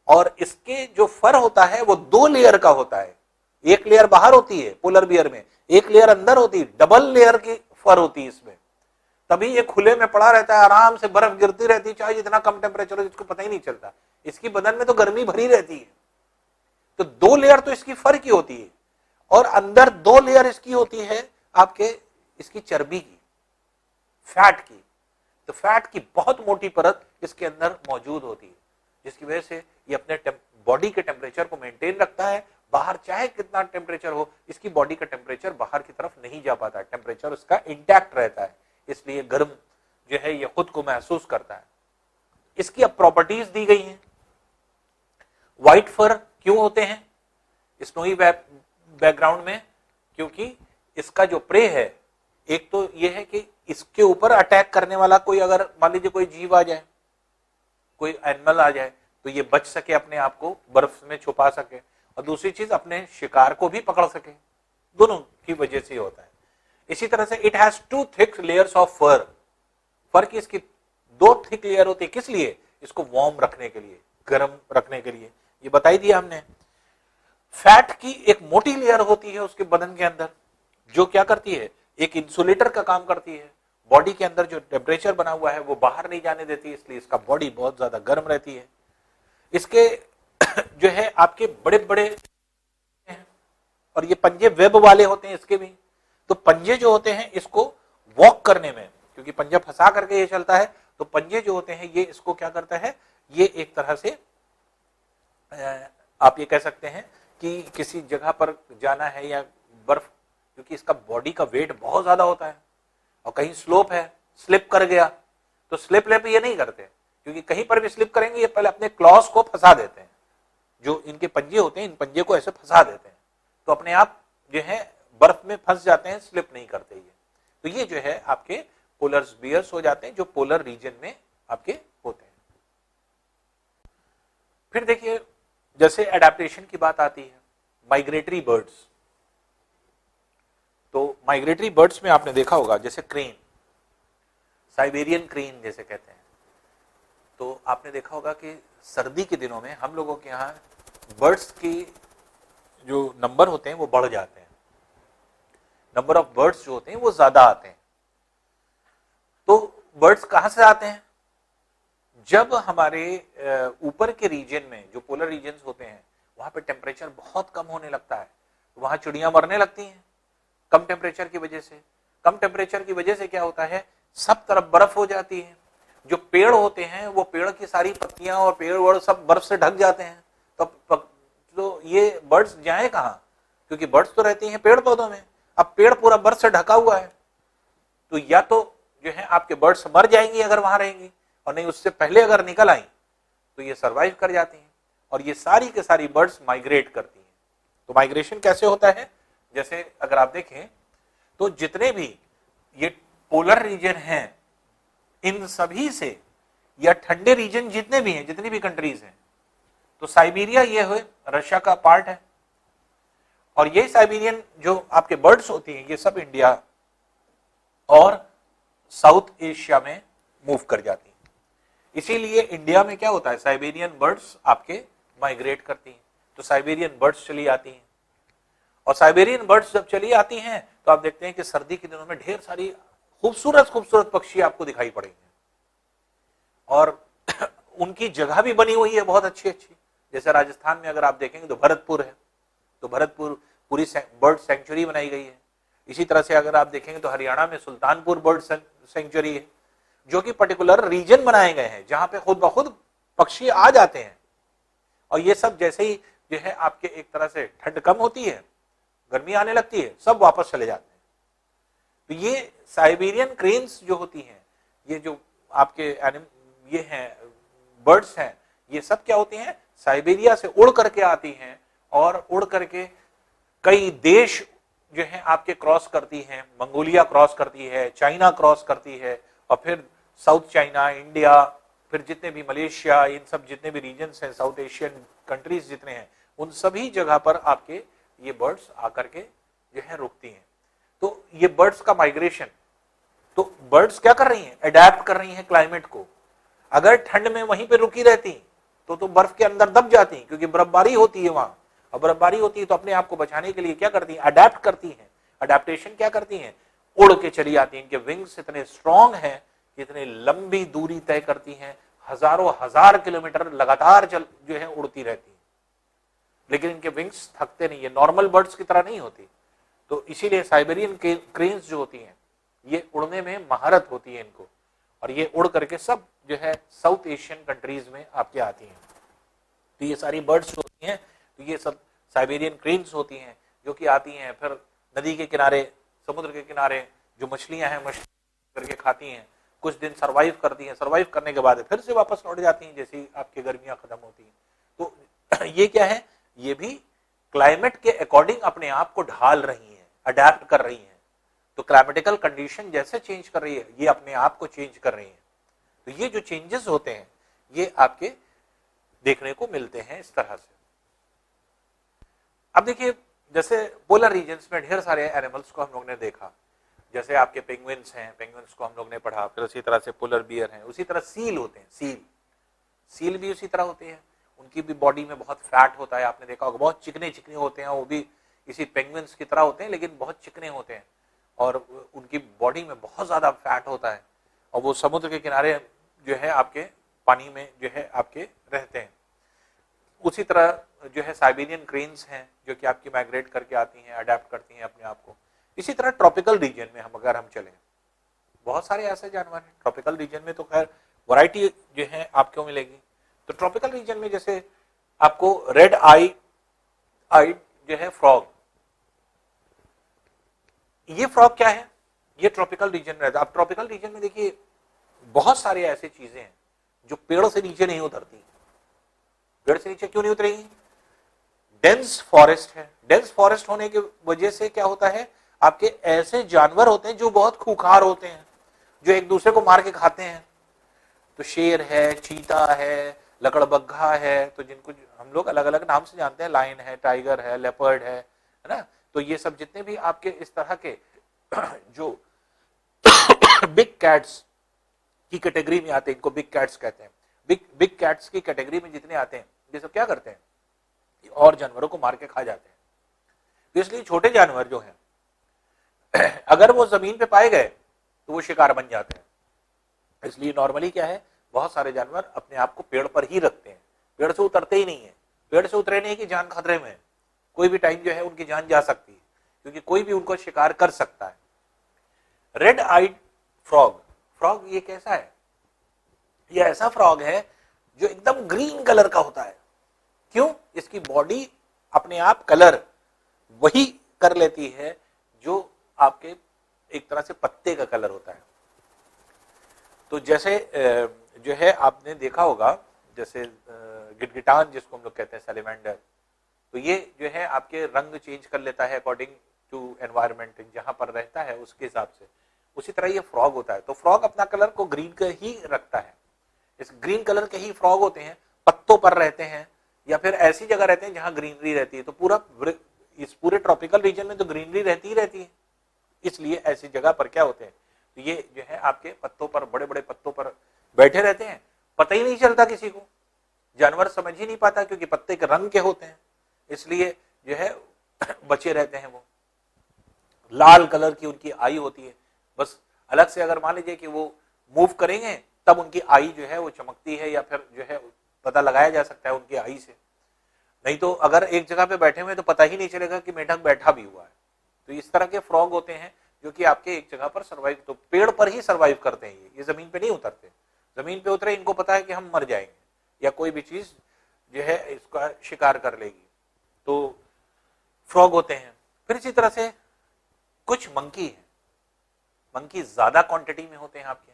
और इसके जो फर होता है वो 2 लेयर का होता है, एक लेयर बाहर होती है पोलर बियर में, एक लेयर अंदर होती है, डबल लेयर की फर होती है इसमें। तभी ये खुले में पड़ा रहता है, आराम से बर्फ गिरती रहती है, चाहे जितना कम टेम्परेचर हो, इसको पता ही नहीं चलता। इसकी बदन में तो गर्मी भरी रहती है। तो 2 लेयर तो इसकी फर की होती है, और अंदर 2 लेयर इसकी होती है आपके इसकी चर्बी की, फैट की। तो फैट की बहुत मोटी परत इसके अंदर मौजूद होती है, जिसकी वजह से ये अपने बॉडी के टेम्परेचर को मेंटेन रखता है। बाहर चाहे कितना टेम्परेचर हो, इसकी बॉडी का टेम्परेचर बाहर की तरफ नहीं जा पाता है, टेम्परेचर उसका इंटैक्ट रहता है, इसलिए गर्म जो है ये खुद को महसूस करता है। इसकी अब प्रॉपर्टीज दी गई हैं। व्हाइट फर क्यों होते हैं स्नोई बैकग्राउंड में? क्योंकि इसका जो प्रे है, एक तो ये है कि इसके ऊपर अटैक करने वाला कोई, अगर मान लीजिए कोई जीव आ जाए, कोई एनिमल आ जाए, तो ये बच सके, अपने आप को बर्फ में छुपा सके, और दूसरी चीज अपने शिकार को भी पकड़ सके। दोनों की वजह से होता है। इसी तरह से it has 2 thick layers of fur. Fur की इसकी 2 थिक लेयर होती है, किस लिए? इसको वार्म रखने के लिए, गर्म रखने के लिए, ये बताई दिया हमने। फैट की एक मोटी लेयर होती है उसके बदन के अंदर, जो क्या करती है, एक इंसुलेटर का काम करती है। बॉडी के अंदर जो टेम्परेचर बना हुआ है वो बाहर नहीं जाने देती, इसलिए इसका बॉडी बहुत ज्यादा गर्म रहती है। इसके जो है आपके बड़े बड़े हैं, और ये पंजे वेब वाले होते हैं इसके भी। तो पंजे जो होते हैं इसको वॉक करने में, क्योंकि पंजा फंसा करके ये चलता है, तो पंजे जो होते हैं ये इसको क्या करता है, ये एक तरह से आप ये कह सकते हैं कि किसी जगह पर जाना है या बर्फ, क्योंकि इसका बॉडी का वेट बहुत ज्यादा होता है, और कहीं स्लोप है, स्लिप कर गया, तो स्लिप लेप ये नहीं करते, क्योंकि कहीं पर भी स्लिप करेंगे ये पहले अपने क्लॉस को फंसा देते हैं, जो इनके पंजे होते हैं, इन पंजे को ऐसे फंसा देते हैं, तो अपने आप जो है बर्फ में फंस जाते हैं, स्लिप नहीं करते ये। तो ये जो है आपके पोलर बियर्स हो जाते हैं, जो पोलर रीजन में आपके होते हैं। फिर देखिए, जैसे एडेप्टेशन की बात आती है, माइग्रेटरी बर्ड्स। तो माइग्रेटरी बर्ड्स में आपने देखा होगा, जैसे क्रेन, साइबेरियन क्रेन जैसे कहते हैं, तो आपने देखा होगा कि सर्दी के दिनों में हम लोगों के यहाँ बर्ड्स की जो नंबर होते हैं वो बढ़ जाते हैं, नंबर ऑफ बर्ड्स जो होते हैं वो ज्यादा आते हैं। तो बर्ड्स कहां से आते हैं? जब हमारे ऊपर के रीजन में जो पोलर रीजन्स होते हैं वहां पे टेम्परेचर बहुत कम होने लगता है, वहां चिड़ियां मरने लगती हैं कम टेम्परेचर की वजह से। कम टेम्परेचर की वजह से क्या होता है, सब तरफ बर्फ हो जाती है, जो पेड़ होते हैं वो पेड़ की सारी पत्तियां और पेड़ वड़ सब बर्फ से ढक जाते हैं। तो ये बर्ड्स जाए कहाँ, क्योंकि बर्ड्स तो रहती हैं पेड़ पौधों में, अब पेड़ पूरा बर्फ से ढका हुआ है, तो या तो जो है आपके बर्ड्स मर जाएंगी अगर वहां रहेंगी, और नहीं उससे पहले अगर निकल आई तो ये सरवाइव कर जाती हैं, और ये सारी के सारी बर्ड्स माइग्रेट करती हैं। तो माइग्रेशन कैसे होता है, जैसे अगर आप देखें तो जितने भी ये पोलर रीजन हैं इन सभी से, या ठंडे रीजन जितने भी हैं, जितनी भी कंट्रीज हैं, तो साइबेरिया ये हुए रशिया का पार्ट है, और ये साइबेरियन जो आपके बर्ड्स होती हैं ये सब इंडिया और साउथ एशिया में मूव कर जाती हैं। इसीलिए इंडिया में क्या होता है, साइबेरियन बर्ड्स आपके माइग्रेट करती हैं, तो साइबेरियन बर्ड्स चली आती हैं, और साइबेरियन बर्ड्स जब चली आती हैं तो आप देखते हैं कि सर्दी के दिनों में ढेर सारी खूबसूरत खूबसूरत पक्षी आपको दिखाई पड़ेंगे, और उनकी जगह भी बनी हुई है बहुत अच्छी अच्छी। जैसे राजस्थान में अगर आप देखेंगे तो भरतपुर है, तो भरतपुर पूरी बर्ड सेंचुरी बनाई गई है। इसी तरह से अगर आप देखेंगे तो हरियाणा में सुल्तानपुर बर्ड सेंचुरी है, जो कि पर्टिकुलर रीजन बनाए गए हैं जहां पे खुद ब खुद पक्षी आ जाते हैं, और ये सब जैसे ही जो है आपके एक तरह से ठंड कम होती है, गर्मी आने लगती है, सब वापस चले जाते हैं। तो ये साइबेरियन क्रेन्स जो होती हैं, ये जो आपके ये हैं बर्ड्स हैं, ये सब क्या होती हैं, साइबेरिया से उड़ करके आती हैं, और उड़ करके कई देश जो है आपके क्रॉस करती हैं, मंगोलिया क्रॉस करती है, चाइना क्रॉस करती है, और फिर साउथ चाइना, इंडिया, फिर जितने भी मलेशिया, इन सब जितने भी रीजन्स हैं, साउथ एशियन कंट्रीज जितने हैं, उन सभी जगह पर आपके ये बर्ड्स आकर के जो है रुकती हैं। तो ये बर्ड्स का माइग्रेशन, तो बर्ड्स क्या कर रही हैं, अडेप्ट कर रही हैं क्लाइमेट को। अगर ठंड में वहीं पे रुकी रहती तो बर्फ के अंदर दब जाती, क्योंकि बर्फबारी होती है वहां, और बर्फबारी होती है तो अपने आप को बचाने के लिए क्या करती हैं, अडेप्ट करती हैं। अडेप्टेशन क्या करती हैं, उड़ के चली आती हैं। इनके विंग्स इतने स्ट्रांग हैं, इतने लंबी दूरी तय करती हैं, हजारों हजार किलोमीटर लगातार जो है उड़ती रहती है, लेकिन इनके विंग्स थकते नहीं है, नॉर्मल बर्ड्स की तरह नहीं होती। तो इसीलिए साइबेरियन क्रेन्स जो होती हैं ये उड़ने में महारत होती है इनको, और ये उड़ करके सब जो है साउथ एशियन कंट्रीज में आपके आती हैं। तो ये सारी बर्ड्स होती हैं, तो ये सब साइबेरियन क्रेन्स होती हैं जो कि आती हैं, फिर नदी के किनारे, समुद्र के किनारे जो मछलियां हैं, मछली करके खाती हैं, कुछ दिन सरवाइव करती हैं, सरवाइव करने के बाद फिर से वापस लौट जाती हैं जैसी आपकी गर्मियां खत्म होती हैं। तो ये क्या है, ये भी क्लाइमेट के अकॉर्डिंग अपने आप को ढाल रही हैं, अडेप्ट कर रही हैं। तो क्लाइमेटिकल कंडीशन जैसे चेंज कर रही है, ये अपने आप को चेंज कर रही है। तो ये जो चेंजेस होते हैं ये आपके देखने को मिलते हैं इस तरह से। अब देखिए, जैसे पोलर रीजन्स में ढेर सारे एनिमल्स को हम लोग ने देखा, जैसे आपके पेंगुइन्स हैं, पेंगुइन्स को हम लोग ने पढ़ा, फिर उसी तरह से पोलर बियर हैं, उसी तरह सील होते हैं, सील भी उसी तरह होते हैं, उनकी भी बॉडी में बहुत फैट होता है, आपने देखा होगा, बहुत चिकने चिकने होते हैं, वो भी इसी पेंगुइन्स की तरह होते हैं लेकिन बहुत चिकने होते हैं, और उनकी बॉडी में बहुत ज्यादा फैट होता है, और वो समुद्र के किनारे जो है आपके पानी में जो है आपके रहते हैं। उसी तरह जो है साइबेरियन क्रेन्स हैं जो कि आपकी माइग्रेट करके आती हैं, अडेप्ट करती हैं अपने आप को। इसी तरह ट्रॉपिकल रीजन में हम अगर हम चलें, बहुत सारे ऐसे जानवर हैं ट्रॉपिकल रीजन में, तो खैर वैरायटी जो है आपको मिलेगी। तो ट्रॉपिकल रीजन में जैसे आपको रेड आई जो है फ्रॉग, ये फ्रॉग क्या है, ये ट्रॉपिकल रीजन रहता है। अब ट्रॉपिकल रीजन में देखिए बहुत सारे ऐसे चीजें हैं जो पेड़ों से नीचे नहीं उतरती। पेड़ से नीचे क्यों नहीं उतरेगी, डेंस फॉरेस्ट है, डेंस फॉरेस्ट होने की वजह से क्या होता है, आपके ऐसे जानवर होते हैं जो बहुत खूंखार होते हैं, जो एक दूसरे को मार के खाते हैं। तो शेर है, चीता है, लकड़बग्घा है, तो जिनको हम लोग अलग अलग नाम से जानते हैं, लायन है, टाइगर है, लेपर्ड है ना। तो ये सब जितने भी आपके इस तरह के जो बिग कैट्स की कैटेगरी में आते हैं, इनको बिग कैट्स कहते हैं। बिग कैट्स की कैटेगरी में जितने आते हैं, ये सब क्या करते हैं, और जानवरों को मार के खा जाते हैं। तो इसलिए छोटे जानवर जो हैं अगर वो जमीन पे पाए गए तो वो शिकार बन जाते हैं। इसलिए नॉर्मली क्या है, बहुत सारे जानवर अपने आप को पेड़ पर ही रखते हैं, पेड़ से उतरते ही नहीं है, पेड़ से उतरे नहीं कि जान खतरे में है, कोई भी टाइम जो है उनकी जान जा सकती है, क्योंकि कोई भी उनको शिकार कर सकता है। रेड आइड फ्रॉग, फ्रॉग ये कैसा है? ये ऐसा फ्रॉग है जो एकदम ग्रीन कलर का होता है। क्यों? इसकी बॉडी अपने आप कलर वही कर लेती है जो आपके एक तरह से पत्ते का कलर होता है। तो जैसे जो है आपने देखा होगा, जैसे गिटगिटान जिसको हम लोग कहते हैं, सैलिमेंडर, तो ये जो है आपके रंग चेंज कर लेता है अकॉर्डिंग टू एनवायरमेंट, जहां पर रहता है उसके हिसाब से। उसी तरह ये फ्रॉग होता है। तो फ्रॉग अपना कलर को ग्रीन का ही रखता है। इस ग्रीन कलर के ही फ्रॉग होते हैं, पत्तों पर रहते हैं या फिर ऐसी जगह रहते हैं जहां ग्रीनरी रहती है। तो पूरा इस पूरे ट्रॉपिकल रीजन में तो ग्रीनरी रहती ही रहती है, इसलिए ऐसी जगह पर क्या होते हैं, तो ये जो है आपके पत्तों पर, बड़े बड़े पत्तों पर बैठे रहते हैं। पता ही नहीं चलता किसी को, जानवर समझ ही नहीं पाता, क्योंकि पत्ते के रंग के होते हैं, इसलिए जो है बचे रहते हैं। वो लाल कलर की उनकी आई होती है, बस अलग से अगर मान लीजिए कि वो मूव करेंगे तब उनकी आई जो है वो चमकती है, या फिर जो है पता लगाया जा सकता है उनकी आई से। नहीं तो अगर एक जगह पे बैठे हुए तो पता ही नहीं चलेगा कि मेढक बैठा भी हुआ है। तो इस तरह के फ्रॉग होते हैं जो कि आपके एक जगह पर सर्वाइव, तो पेड़ पर ही सर्वाइव करते हैं। ये जमीन पे नहीं उतरते। जमीन पे उतरे इनको पता है कि हम मर जाएंगे या कोई भी चीज जो है इसका शिकार कर लेगी, तो फ्रॉग होते हैं। फिर इसी तरह से कुछ मंकी है, मंकी ज्यादा क्वांटिटी में होते हैं आपके।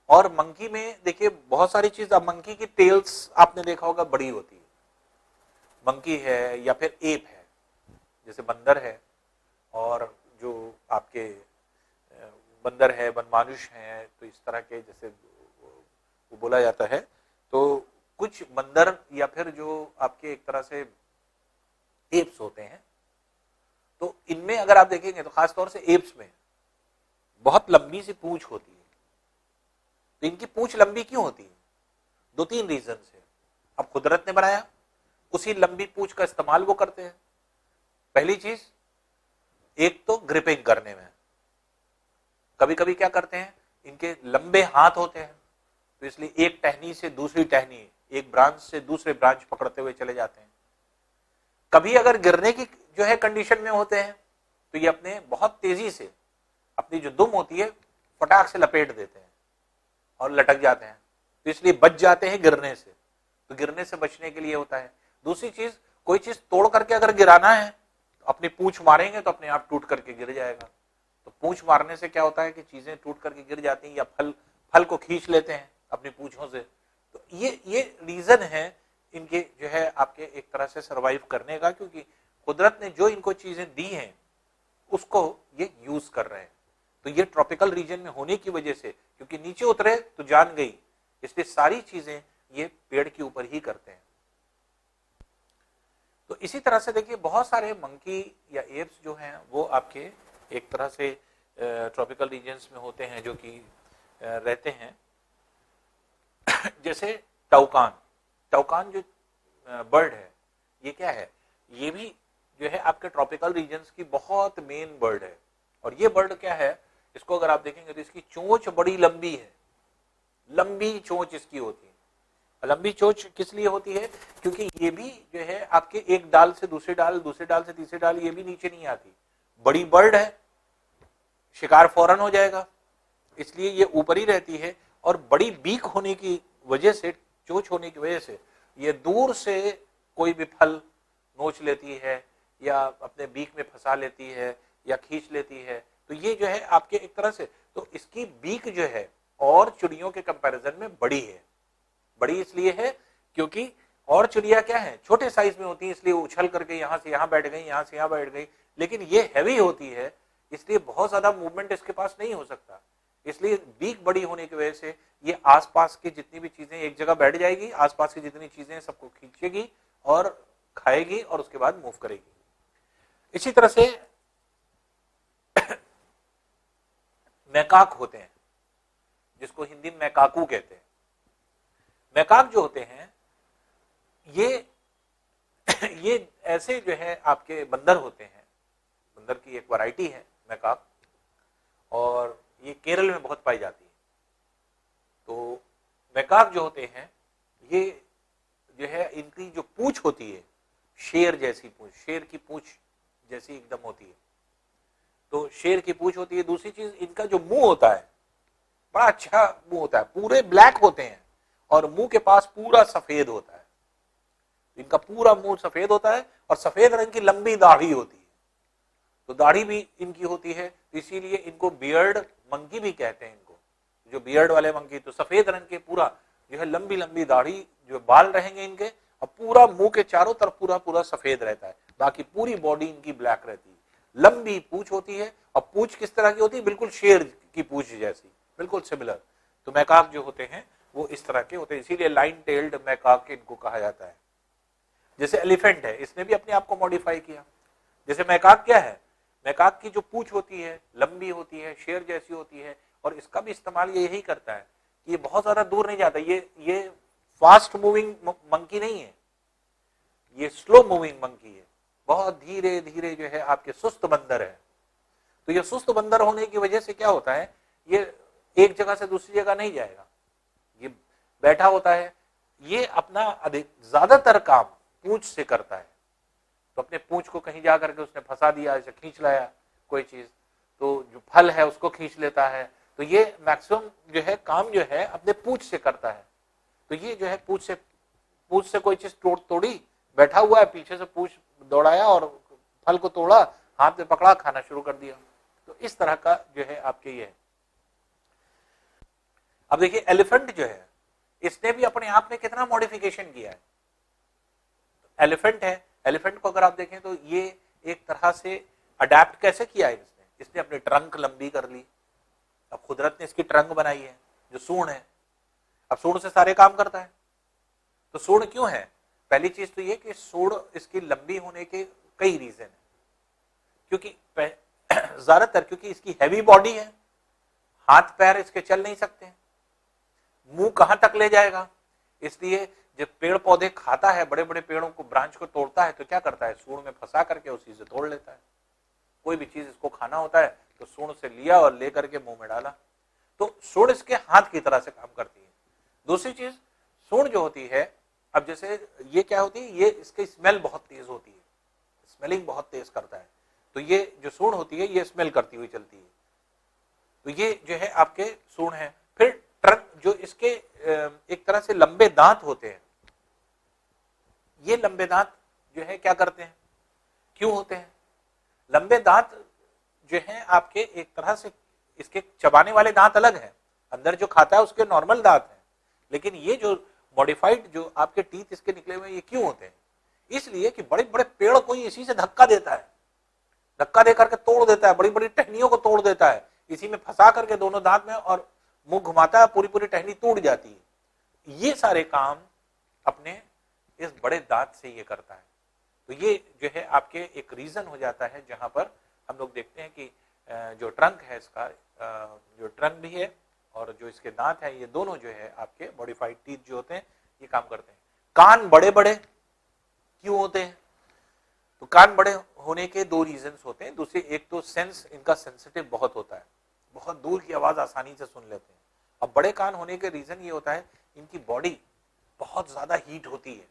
और मंकी में देखिए बहुत सारी चीज, अब मंकी की टेल्स आपने देखा होगा बड़ी होती है, मंकी है या फिर एप है, जैसे बंदर है, और जो आपके बंदर है, बनमानुष है, तो इस तरह के जैसे वो बोला जाता है। तो कुछ बंदर या फिर जो आपके एक तरह से एप्स होते हैं, तो इनमें अगर आप देखेंगे तो खासतौर से एप्स में बहुत लंबी सी पूंछ होती है। तो इनकी पूंछ लंबी क्यों होती है? 2-3 रीजन है। अब कुदरत ने बनाया, उसी लंबी पूंछ का इस्तेमाल वो करते हैं। पहली चीज, एक तो ग्रिपिंग करने में, कभी कभी क्या करते हैं, इनके लंबे हाथ होते हैं, तो इसलिए एक टहनी से दूसरी टहनी, एक ब्रांच से दूसरे ब्रांच पकड़ते हुए चले जाते हैं। कभी अगर गिरने की जो है कंडीशन में होते हैं, तो ये अपने बहुत तेजी से अपनी जो दुम होती है फटाक से लपेट देते हैं और लटक जाते हैं, तो इसलिए बच जाते हैं गिरने से। तो गिरने से बचने के लिए होता है। दूसरी चीज, कोई चीज तोड़ करके अगर गिराना है तो अपनी पूंछ मारेंगे तो अपने आप टूट करके गिर जाएगा। तो पूंछ मारने से क्या होता है कि चीजें टूट करके गिर जाती हैं, या फल को खींच लेते हैं अपनी पूंछों से। तो ये रीजन है इनके जो है आपके एक तरह से सरवाइव करने का, क्योंकि कुदरत ने जो इनको चीजें दी हैं उसको ये यूज कर रहे हैं। तो ये ट्रॉपिकल रीजन में होने की वजह से, क्योंकि नीचे उतरे तो जान गई, इसलिए सारी चीजें ये पेड़ के ऊपर ही करते हैं। तो इसी तरह से देखिए बहुत सारे मंकी या एप्स जो हैं वो आपके एक तरह से ट्रॉपिकल रीजन्स में होते हैं, जो कि रहते हैं। जैसे टौकान, टौकान जो बर्ड है, ये क्या है, ये भी जो है आपके ट्रॉपिकल रीजन्स की बहुत मेन बर्ड है। और ये बर्ड क्या है, इसको अगर आप देखेंगे तो इसकी चोंच बड़ी लंबी है, लंबी चोंच इसकी होती है। लंबी चोंच किस लिए होती है? क्योंकि ये भी जो है आपके एक डाल से दूसरे डाल, दूसरे डाल से तीसरे डाल, ये भी नीचे नहीं आती। बड़ी बर्ड है, शिकार फौरन हो जाएगा, इसलिए ये ऊपर ही रहती है। और बड़ी बीक होने की वजह से, चोंच होने की वजह से ये दूर से कोई भी फल नोच लेती है या अपने बीक में फंसा लेती है या खींच लेती है। तो ये जो है आपके एक तरह से, तो इसकी बीक जो है और चिड़ियों के कंपैरिजन में बड़ी है। बड़ी इसलिए है क्योंकि और चिड़िया क्या है, छोटे साइज में होती है, इसलिए उछल करके यहां से यहां बैठ गई, यहां से यहां बैठ गई। लेकिन ये हैवी होती है, इसलिए बहुत ज्यादा मूवमेंट इसके पास नहीं हो सकता। इसलिए बीक बड़ी होने की वजह से ये आसपास की जितनी भी चीजें एक जगह बैठ जाएगी, आसपास की जितनी चीजें सबको खींचेगी और खाएगी और उसके बाद मूव करेगी। इसी तरह से मैकाक होते हैं, जिसको हिंदी में मैकाकू कहते हैं। मैकाक जो होते हैं ये ऐसे जो है आपके बंदर होते हैं, बंदर की एक वैरायटी है मैकाक, और ये केरल में बहुत पाई जाती है। तो मैकाक जो होते हैं ये जो है इनकी जो पूंछ होती है शेर जैसी पूंछ, शेर की पूंछ जैसी एकदम होती है, तो शेर की पूंछ होती है। दूसरी चीज इनका जो मुंह होता है बड़ा अच्छा मुंह होता है, पूरे ब्लैक होते हैं और मुंह के पास पूरा सफेद होता है, इनका पूरा मुंह सफेद होता है और सफेद रंग की लंबी दाढ़ी होती है, तो दाढ़ी भी इनकी होती है, तो इसीलिए इनको बियर्ड मंकी भी कहते हैं इनको, जो बियर्ड वाले मंकी। तो सफेद रंग के पूरा जो है लंबी लंबी दाढ़ी, जो बाल रहेंगे इनके, और पूरा मुंह के चारों तरफ पूरा पूरा सफेद रहता है, बाकी पूरी बॉडी इनकी ब्लैक रहती है। लंबी पूंछ होती है, और पूंछ किस तरह की होती है, बिल्कुल शेर की पूंछ जैसी, बिल्कुल सिमिलर। तो मैकाक जो होते हैं वो इस तरह के होते हैं, इसीलिए लाइन टेल्ड मैकाक इनको कहा जाता है। जैसे एलिफेंट है, इसने भी अपने आप को मॉडिफाई किया। जैसे मैकाक क्या है, मैकाक की जो पूंछ होती है लंबी होती है, शेर जैसी होती है, और इसका भी इस्तेमाल ये यही करता है कि ये बहुत ज्यादा दूर नहीं जाता, ये फास्ट मूविंग मंकी नहीं है, ये स्लो मूविंग मंकी है, बहुत धीरे धीरे जो है आपके सुस्त बंदर है। तो ये सुस्त बंदर होने की वजह से क्या होता है, ये एक जगह से दूसरी जगह नहीं जाएगा, ये बैठा होता है, ये अपना अधिक ज्यादातर काम पूंछ से करता है। तो अपने पूंछ को कहीं जाकर के उसने फंसा दिया, इसे खींच लाया कोई चीज, तो जो फल है उसको खींच लेता है, तो ये मैक्सिमम जो है काम जो है अपने पूंछ से करता है। तो ये जो है पूंछ से कोई चीज तोड़ी, बैठा हुआ है, पीछे से पूंछ दौड़ाया और फल को तोड़ा, हाथ में पकड़ा, खाना शुरू कर दिया। तो इस तरह का जो है आपके ये है। अब देखिए एलिफेंट जो है, इसने भी अपने आप में कितना मॉडिफिकेशन किया है। एलिफेंट है, एलिफेंट को अगर आप देखें तो ये एक तरह से अडेप्ट कैसे किया है इसने अपनी ट्रंक लंबी कर ली। अब कुदरत ने इसकी ट्रंक बनाई है जो सूंड है, अब सूंड से सारे काम करता है। तो सूंड क्यों है, पहली चीज तो ये कि सूंड इसकी लंबी होने के कई रीजन है, क्योंकि ज्यादातर क्योंकि इसकी हैवी बॉडी है, हाथ पैर इसके चल नहीं सकते, मुंह कहां तक ले जाएगा, इसलिए जब पेड़ पौधे खाता है, बड़े बड़े पेड़ों को ब्रांच को तोड़ता है, तो क्या करता है, सूंड में फंसा करके उसी से तोड़ लेता है। कोई भी चीज इसको खाना होता है तो सूंड से लिया और लेकर के मुंह में डाला, तो सूंड इसके हाथ की तरह से काम करती है। दूसरी चीज, सूंड जो होती है, अब जैसे ये क्या होती है, ये इसकी स्मेल बहुत तेज होती है, स्मेलिंग बहुत तेज करता है, तो ये जो सूंड होती है ये स्मेल करती हुई चलती है। तो ये जो है आपके सूंड है। फिर ट्रंक, जो इसके एक तरह से लंबे दांत होते हैं, ये लंबे दांत जो है क्या करते हैं, क्यों होते हैं, लंबे दांत जो है आपके एक तरह से, इसके चबाने वाले दांत अलग हैं, अंदर जो खाता है उसके नॉर्मल दांत हैं, लेकिन ये जो मॉडिफाइड जो आपके टीथ इसके निकले हुए ये क्यों होते हैं, इसलिए कि बड़े बड़े पेड़ को इसी से धक्का देता है, धक्का दे करके तोड़ देता है, बड़ी बड़ी टहनियों को तोड़ देता है, इसी में फंसा करके दोनों दांत में और मुंह घुमाता है, पूरी पूरी टहनी टूट जाती है। ये सारे काम अपने इस बड़े दांत से ये करता है। तो ये जो है आपके एक रीजन हो जाता है जहां पर हम लोग देखते हैं कि जो ट्रंक है इसका, जो ट्रंक भी है और जो इसके दांत है, ये दोनों जो है आपके मॉडिफाइड टीथ जो होते हैं ये काम करते हैं। कान बड़े बड़े क्यों होते हैं, तो कान बड़े होने के दो रीजंस होते हैं। दूसरे, एक तो सेंस इनका सेंसिटिव बहुत होता है, बहुत दूर की आवाज आसानी से सुन लेते हैं। अब बड़े कान होने के रीजन ये होता है, इनकी बॉडी बहुत ज्यादा हीट होती है,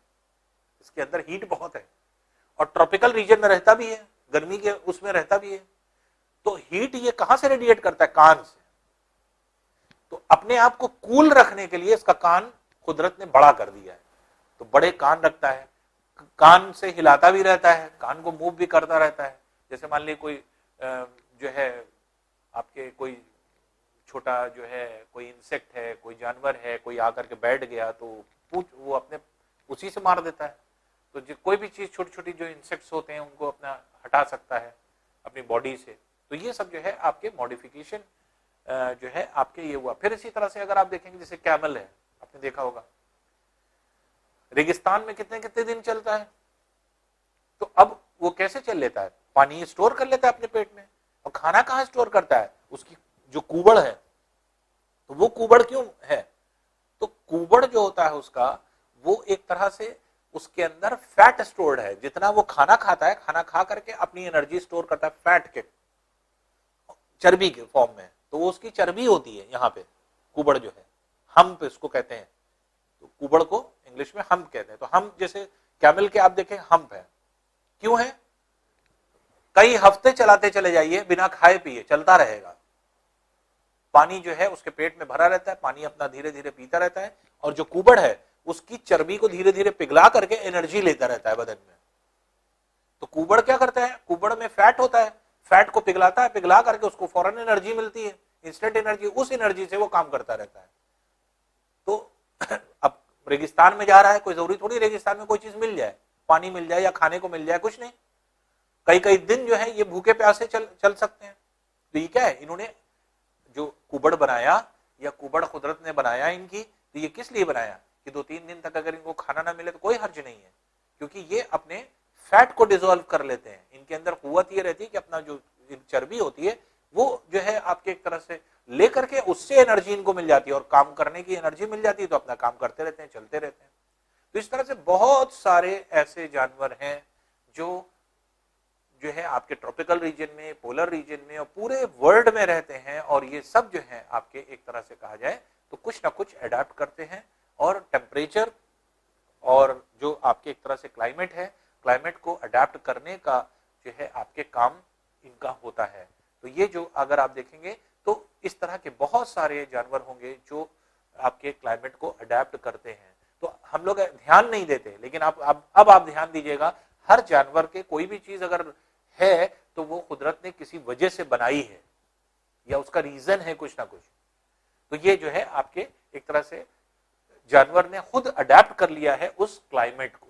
इसके अंदर हीट बहुत है, और ट्रॉपिकल रीजन में रहता भी है, गर्मी के उसमें रहता भी है, तो हीट ये कहां से रेडिएट करता है, कान से। तो अपने आप को कूल रखने के लिए इसका कान कुदरत ने बड़ा कर दिया है, तो बड़े कान रखता है, कान से हिलाता भी रहता है, कान को मूव भी करता रहता है। जैसे मान लीजिए कोई जो है आपके कोई छोटा जो है कोई इंसेक्ट है, कोई जानवर है, कोई आकर के बैठ गया तो पूछ वो अपने उसी से मार देता है। तो जो कोई भी चीज छोटी छोटी जो इंसेक्ट्स होते हैं उनको अपना हटा सकता है अपनी बॉडी से। तो ये सब जो है आपके मॉडिफिकेशन जो है आपके ये हुआ। फिर इसी तरह से अगर आप देखेंगे, जैसे कैमल है, आपने देखा होगा रेगिस्तान में कितने कितने दिन चलता है, तो अब वो कैसे चल लेता है, पानी स्टोर कर लेता है अपने पेट में, और खाना कहाँ स्टोर करता है, उसकी जो कुबड़ है, तो वो कुबड़ क्यों है, तो कुबड़ जो होता है उसका, वो एक तरह से उसके अंदर फैट स्टोर्ड है, जितना वो खाना खाता है, खाना खा करके अपनी एनर्जी स्टोर करता है फैट के, चर्बी के फॉर्म में, तो वो उसकी चर्बी होती है यहाँ पे कुबड़ जो है, हम पे उसको कहते हैं, तो कुबड़ को इंग्लिश में हम्प कहते हैं। तो हम जैसे कैमल के आप देखें हम्प है, क्यों है? कई हफ्ते चलाते चले जाइए बिना खाए पिए, चलता रहेगा। पानी जो है उसके पेट में भरा रहता है, पानी अपना धीरे धीरे पीता रहता है, और जो कुबड़ है उसकी चर्बी को धीरे धीरे पिघला करके एनर्जी लेता रहता है बदन में। तो कुबड़ क्या करता है? कुबड़ में फैट होता है, फैट को पिघलाता है, पिघला करके उसको फौरन एनर्जी मिलती है, इंस्टेंट एनर्जी, उस एनर्जी से वो काम करता रहता है। तो अब रेगिस्तान में जा रहा है, कोई जरूरी थोड़ी रेगिस्तान में कोई चीज मिल जाए, पानी मिल जाए या खाने को मिल जाए, कुछ नहीं। कई कई दिन जो है ये भूखे प्यासे चल सकते हैं। तो ये क्या है? इन्होंने जो कुबड़ बनाया या कुबड़ कुदरत ने बनाया इनकी, तो ये किस लिए बनाया कि 2-3 दिन तक अगर इनको खाना ना मिले तो कोई हर्ज नहीं है, क्योंकि ये अपने फैट को डिसॉल्व कर लेते हैं। इनके अंदर कुव्वत ये रहती है कि अपना जो चर्बी होती है वो जो है आपके एक तरह से लेकर के उससे एनर्जी इनको मिल जाती है और काम करने की एनर्जी मिल जाती है, तो अपना काम करते रहते हैं, चलते रहते हैं। तो इस तरह से बहुत सारे ऐसे जानवर हैं जो है आपके ट्रॉपिकल रीजन में, पोलर रीजन में और पूरे वर्ल्ड में रहते हैं, और ये सब जो है आपके एक तरह से कहा जाए तो कुछ ना कुछ अडेप्ट करते हैं, और टेम्परेचर और जो आपके एक तरह से क्लाइमेट है, क्लाइमेट को अडेप्ट करने का जो है आपके काम इनका होता है। तो ये जो अगर आप देखेंगे तो इस तरह के बहुत सारे जानवर होंगे जो आपके क्लाइमेट को अडेप्ट करते हैं। तो हम लोग ध्यान नहीं देते, लेकिन अब आप ध्यान दीजिएगा, हर जानवर के कोई भी चीज अगर है तो वो कुदरत ने किसी वजह से बनाई है या उसका रीजन है कुछ ना कुछ। तो ये जो है आपके एक तरह से जानवर ने खुद अडेप्ट कर लिया है उस क्लाइमेट को।